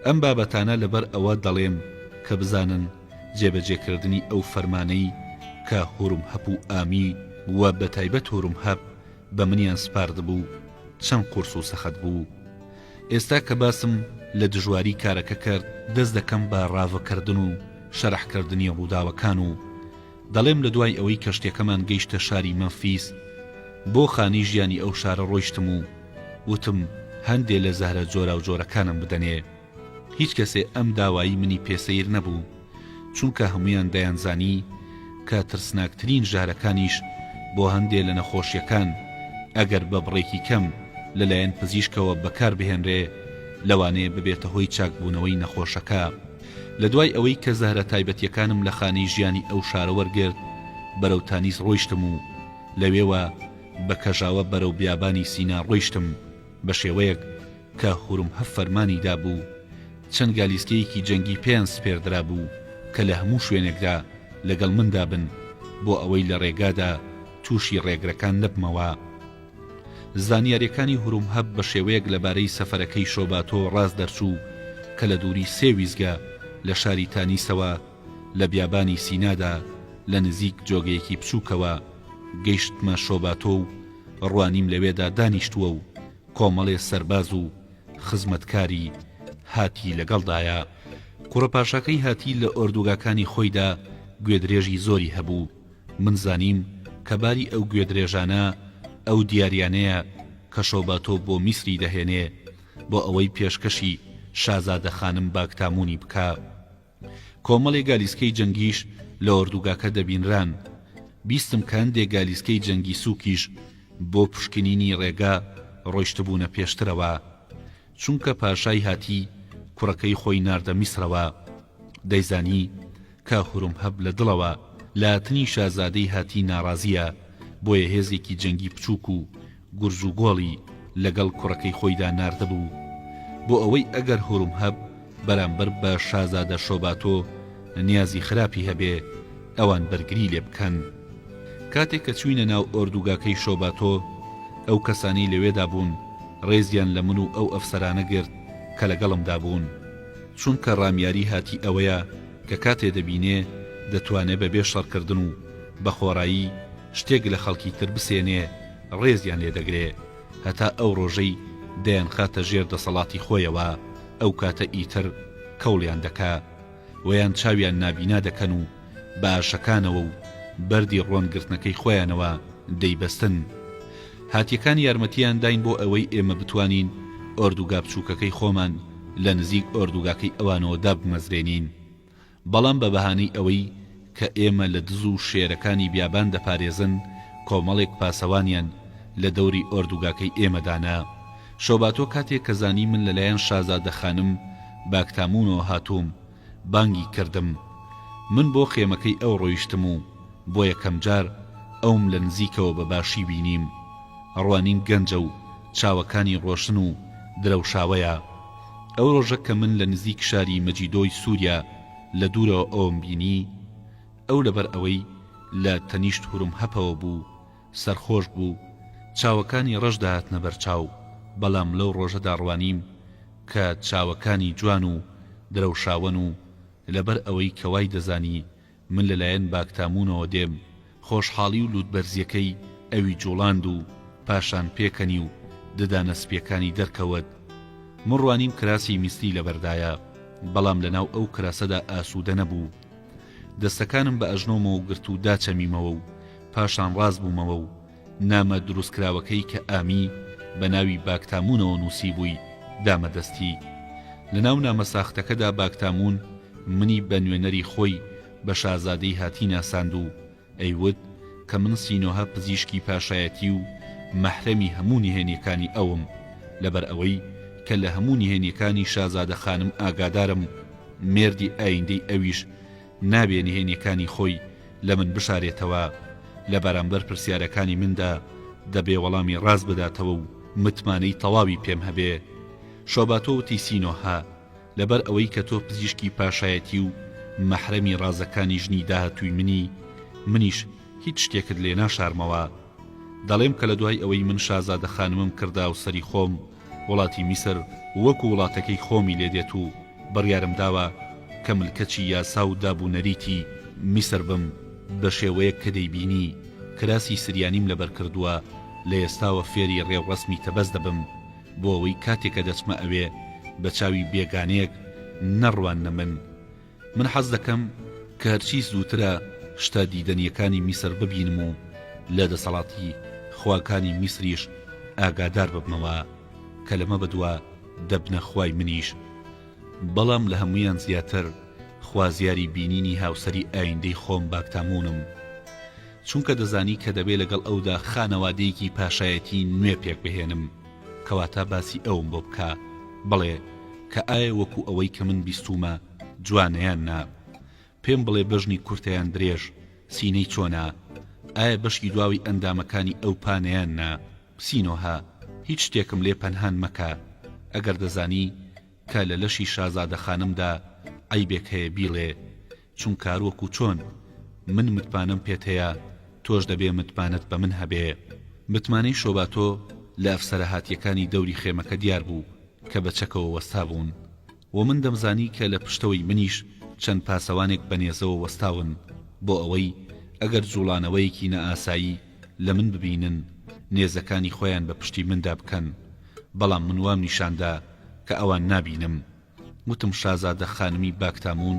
ئەم بابەتانە لەبەر ئەوە دەڵێم کە بزانن جێبەجێکردنی ئەو فەرمانەی کە هوروم هەب و ئامی وە بەتایبەت هوروم هەب بە منیان سپاردبوو چەند قورس و سەخت بوو. ئێستا کە باسم لە دژواری کارەکە کرد دەست دەکەم بە ڕاوەکردن و شەرحکردنی ڕووداوەکان و دەڵێم لە دوای ئەوەی کەشتێکەمان گەیشتە شاری مەمفیس بۆ خانی ژیانی ئەو شارە ڕۆیشتم و وتم هەندێ لە زەهرە جۆرا و جۆرەکانم بدەنێ. هیچ کەسێ ئەم داوایی منی پێسەیر نەبوو، چونکە هەمویان دەیانزانی کە ترسناکترین ژارەکانیش بۆ هەندێ لە نەخۆشیەکان ئەگەر بە بڕێکی کەم لەلایەن پزیشکەوە بەکار بهێنرێ لەوانەیە ببێتە هۆی چاکبوونەوەی نەخۆشەکە. لە دوای ئەوەی کە زەهرە تایبەتیەکانم لە خانەی ژیانی ئەو شارە وەرگرت بەرەو تانیس ڕۆیشتم و لەوێوە بە کەژاوە بەرەو بیابانی سینا ڕۆیشتم بە شێوەیەک کە هوروم هەف فەرمانی دابوو. چەند گالیسکەیەکی جەنگی پێیان سپێردرا بوو کە لە هەموو شوێنێکدا لەگەڵ مندا بن بۆ ئەوەی لە ڕێگادا تووشی ڕێگرەکان نەبمەوە. زانیاریەکانی هورومهەب بە شێوەیەک لەبارەی سەفەرەکەی شۆباتۆ ڕاست دەرچوو کە لە دووری 3 ویزگە لە شاری تانیسەوە لە بیابانی سینادا لە نزیک جۆگەیەکی بچووکەوە گەیشتمە شۆباتۆ و ڕوانیم لەوێدا دانیشتووە و کۆمەڵێ سەرباز و خزمەتکاری هاتی لەگەڵدایە. کوڕەپاشەکەی هاتی لە ئۆردوگاکانی خۆیدا گوێدرێژی زۆری هەبوو. من زانیم کە باری ئەو گوێدرێژانە ئەو دیاریانەیە کە شۆباتۆ بۆ میسری دەهێنێ بۆ ئەوەی پێشکەشی شازادە خانم باکتامونی بکە. کۆمەڵێ گالیسکەی جەنگیش لە ئۆردوگاکە دەبینران. بیستم کە هەندێک گالیسکەی جەنگی سووکیش بۆ پشکنینی ڕێگا ڕۆیشتبوونە پێشترەوە، چونکە پاشای هاتی کوڕەکەی خۆی ناردە میسرەوە. دەیزانی کە هورومهەب لە دڵەوە لاتنی شازادەی هاتی ناڕازیە، بۆیە هێزێکی جەنگی بچووک و گورج و گۆڵی لەگەڵ کوڕەکەی خۆیدا ناردەبوو بۆ ئەوەی ئەگەر هورومهەب بەرامبەر بە شازادە شۆباتۆ نیازی خراپی هەبێ ئەوان بەرگری لێ بکەن. کاتێک کە چوینە ناو ئۆردوگاکەی شۆباتۆ ئەو کەسانی لەوێدا بوون ڕێزیان لە من و ئەو ئەفسەرانە گرت کە لەگەڵمدا بوون، چونکە ڕامیاری هاتی ئەوەیە کە کاتێ دەبینێ دەتوانێت بەبێ شەڕکردن و بە خۆڕایی شتێک لە خەڵکی تر بسێنێ ڕێزیان لێ دەگرێ هەتا ئەو ڕۆژەی دەیان خاتە ژێر دەسەڵاتی خۆیەوە. ئەو کاتە ئیتر کەوڵیان دەکا ویان چاویان نابینا دەکەن و بە ئاشەکانەوە و بەردی ڕۆنگرتنەکەی خۆیانەوە دەیبەستن. هاتیەکان یارمەتیان داین بۆ ئەوەی ئێمە بتوانین ئۆردوگا بچووکەکەی خۆمان لە نزیک ئۆردوگاکەی ئەوانەوە دابمەزرێنین، بەڵام بە بەهانەی ئەوەی کە ئێمە لە دز و شێرەکانی بیابان دەپارێزن کۆمەڵێک پاسەوانیان لە دەوری ئۆردوگاکەی ئێمەدانا. شۆباتۆ کاتێک کە زانی من لەلایەن شازادە خانم باکتامونەوە هاتووم بانگی کردم. من بۆ خێمەکەی ئەو ڕۆیشتم و بۆ یەکەم جار ئەوم لە نزیکەوە بەباشی بینیم. ڕوانین گەنجە و چاوەکانی ڕۆشن و درەوشاوەیە. ئەو ڕۆژە کە من لە نزیک شاری مەجیدۆی سووریا لە دوورەوە ئەوم بینی، ئەو لەبەر ئەوەی لە تەنیشت هورومهەبەوە بوو سەرخۆش بوو، چاوەکانی ڕەشدا هاتنە بەرچاو، بەڵام لەو ڕۆژەدا ڕوانیم کە چاوەکانی جوان و درەوشاون و لەبەر ئەوەی کەوای دەزانی من لەلایەن باکتامونەوە دێم خۆشحاڵی و لوودبەرزیەکەی ئەوی جوڵاند و پاشان پێکەنی و ددانە سپیەکانی دەرکەوت. من ڕوانیم کراسی میستی لەبەردایە، بەڵام لەناو ئەو کراسەدا ئاسوودە نەبوو. دەستەکانم بە ئەژنۆمەوە گرت و داچەمیمەوە و پاشان ڕاست بوومەوە و نامە دروستکراوەکەی کە ئامی بە ناوی باکتامونەوە نووسی بووی دامەدەستی. لەناو نامە ساختەکەدا باکتامون منی بە نوێنەری خۆی بە شازادەی هاتی ناساند و ئەیوت کە من سینۆها پزیشکی پاشایەتی و مەحرەمی هەموو نهێنیەکانی ئەوم، لەبەر ئەوەی کە لە هەموو نهێنیەکانی شازادە خانم ئاگادارم، مێردی ئایندەی ئەویش نابێ نهێنیەکانی خۆی لە من بشارێتەوە. لە بەرامبەر پرسیارەکانی مندا دەبێ وەڵامی ڕاست بداتەوە و متمانەی تەواوی پێم هەبێ. شۆباتۆ وتی سینۆها لەبەر ئەوەی کە تۆ پزیشکی پاشایەتی و مەحرەمی ڕازەکانی ژنی داهاتووی منیش هیچ شتێکت لێ ناشارمەوە. دەڵێم کە لە دوای ئەوەی من شازادە خانمم کردا و سەری خۆم وڵاتی میسر وەکو وڵاتەکەی خۆمی لێدێت و بڕیارم داوە کە ملکەچی یاسا و دابوونەریتی میسر بم بە شێوەیەک کە دەیبینی کراسی سریانیم لەبەر کردووە لە ئێستاوە فێری ڕێوڕەسمی تەبەز دەبم بۆ ئەوەی کاتێکە دەچمە ئەوێ بە چاوی بێگانەیەک نەڕوانە من حەز دەکەم کە هەرچی زووترە شتە دیدەنیەکانی میسر ببینم و لە دەسەڵاتی خواکانی میسریش ئاگادار ببمەوە کە لەمە بەدووە دەبنە خوای منیش. بەڵام لە هەمویان زیاتر خوازیاری بینینی هاوسەری ئایندەی خۆم باکتامونم، چونکە دەزانی کە دەبێ لەگەڵ ئەودا خانەوادەیەکی پاشایەتی نوێ پێک بهێنم کەواتە باسی ئەوم بۆ بکە بڵێ کە ئایا وەکو ئەوەی کە من بیستومە جوانەیان نا، پێم بڵێ بەژنی کورتەیان درێژ سینەی چۆنا، ئایا بەشی دواوی ئەندامەکانی ئەو پانەیان نا. سینۆها هیچ شتێکم لێ پەنهان مەکە، ئەگەر دەزانی کە لە لەشی شازادە خانمدا عیبێک هەیە بیڵێ، چون کاروەکو چۆن من متمانم پێت هەیە تۆش دەبێ متمانت بە من هەبێ. متمانەی شۆباتۆ لە ئەفسەرەهاتیەکانی دەوری خێمەکە دیار بوو کە بە چەکەوە وەستا بوون و من دەمزانی کە لە پشتەوەی منیش چەند پاسەوانێک بەنێزەوە وەستاون بۆ ئەوەی ئەگەر جوڵانەوەیەکی نەئاسایی لە من ببینن نێزەکانی خۆیان بە پشتی مندا بکەن، بەڵام من وام نیشاندا کە ئەوان نابینم. وتم شازادە خانمی باکتامون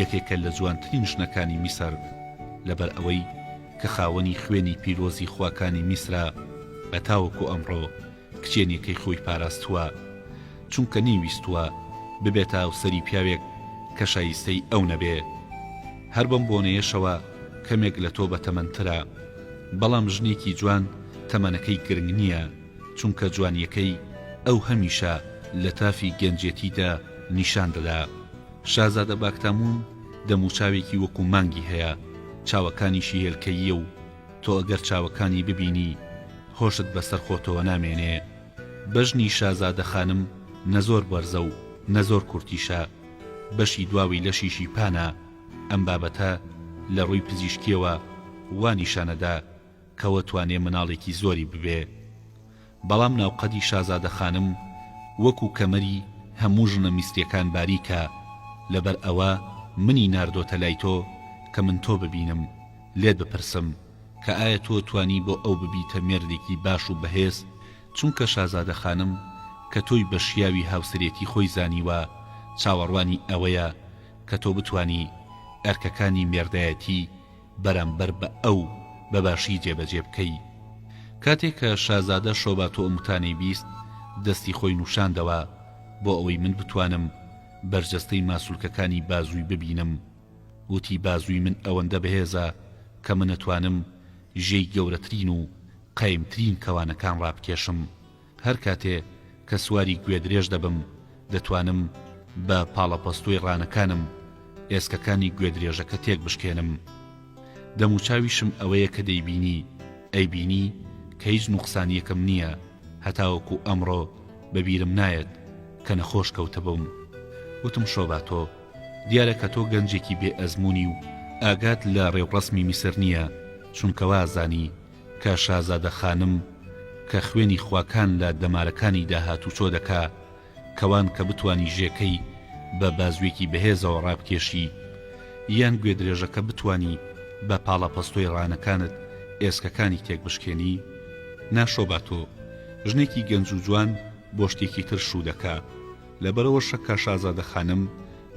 یەکێکە لە جوانترین ژنەکانی میسر، لەبەر ئەوەی کە خاوەنی خوێنی پیرۆزی خواکانی میسرە ئەتاوەکو ئەمڕۆ کچێنێکەی خۆی پاراستووە، چونکە نەیویستووە ببێتە هاوسەری پیاوێک کە شایستەی ئەو نەبێ. هەر بەم بۆنەیەشەوە کەمێک لە تۆ بەتەمەنترە، بەڵام ژنێکی جوان تەمەنەکەی گرنگ نییە، چونکە جوانیەکەی ئەو هەمیشە لە تافی گەنجێتیدا نیشان دەدا. شازادە باکتامون دەموچاوێکی وەکو مانگی هەیە، چاوەکانیشی هێلکەییە و تۆ ئەگەر چاوەکانی ببینی هۆشت بەسەر خۆتەوە نامێنێ. بەژنی شازادە خانم نەزۆر بەرزە و نەزۆر کورتیشە، بەشی دواوی لەشیشی پانە. ئەم بابەتە لە ڕووی پزیشکیەوە وا نیشانەدا کەوە توانێ مناڵێکی زۆری ببێ. بەڵام ناوقەدی شازادە خانم وەکو کەمەری هەموو ژنە میستیەکان باریکە، لەبەر ئەوە منی ناردۆتە لای تۆ کە من تۆ ببینم، لێت بپرسم کە ئایا تۆ توانی بۆ ئەو ببیتە مێردێکی باش و بەهێز، چونکە شازادە خانم کە تۆی بە شیاوی هاوسەرێتی خۆی زانیوە چاوەڕوانی ئەوەیە کە تۆ بتانی ئەرکەکانی مێردایەتی بەرامبەر بە ئەو بەباشی جێبەجێ بکەی. کاتێک کە شازادە شۆباتۆ ئەموتانەی بیست دەستی خۆی نوشاندەوە بۆ ئەوەی من بتوانم بەرجەستەی ماسوولکەکانی بازووی ببینم. وتی بازووی من ئەوەندە بەهێزە کە من ئەتوانم ژێی گەورەترین و قەیمترین کەوانەکان ڕابکێشم. هەر کاتێ کە سواری گوێدرێژ دەبم دەتوانم بە پاڵەپەستۆی ڕانەکانم ئێسکەکانی گوێدرێژەکە تێک بشکێنم. دەموچاویشم ئەوەیە کە دەیبینی ئەیبینی کە هیچ نوقسانیەکەم نییە، هەتاوەکو ئەمڕۆ بەبیرم نایەت کە نەخۆش کەوتە بووم. وتم شۆباتۆ دیارە کە تۆ گەنجێکی بێ ئەزمموی و ئاگات لە ڕێوڕەسمی میسر نییە، چونکە وازانی کە شازادە خانم کە خوێنی خواکان لە دەمارەکانی داهاتوچۆ دەکا کەوان کە بتوانی ژێکەی بە بازوێکی بەهێزەوە ڕابکێشی یان گوێدرێژەکە بتوانی بە پاڵەپەستۆی ڕانەکانت ئێسکەکانی تێک بشکێنی. ناشۆباتۆ ژنێکی گەنج و جوان بۆ شتێکی تر شوو دەکا، لەبەرەوە شەکە شازادە خانم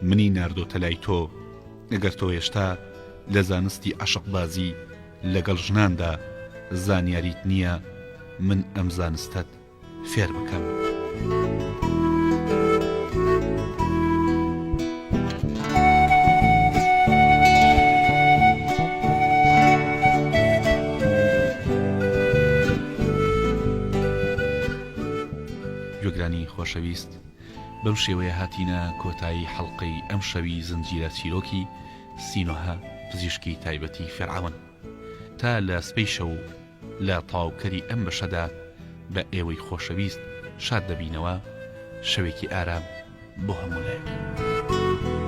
منی ناردۆتە لای تۆ. ئەگەر تۆ هێشتا لە زانستی عەشقبازی لەگەڵ ژناندا زانیاریت نییە، من ئەم زانستەت فێر بکەم. گوێگرانی خۆشەویست، بەم شێوەیە هاتینە کۆتایی حەڵقەی ئەم شەوی زنجیرە چیرۆکی سینۆها پزیشکی تایبەتی فێرعەون. تا لە سبەی شەو لە تاوکەری ئەم بەشەدا بە ئێوەی خۆشەویست شاد دەبینەوە. شەوێکی ئارام بۆ هەموو لایەک.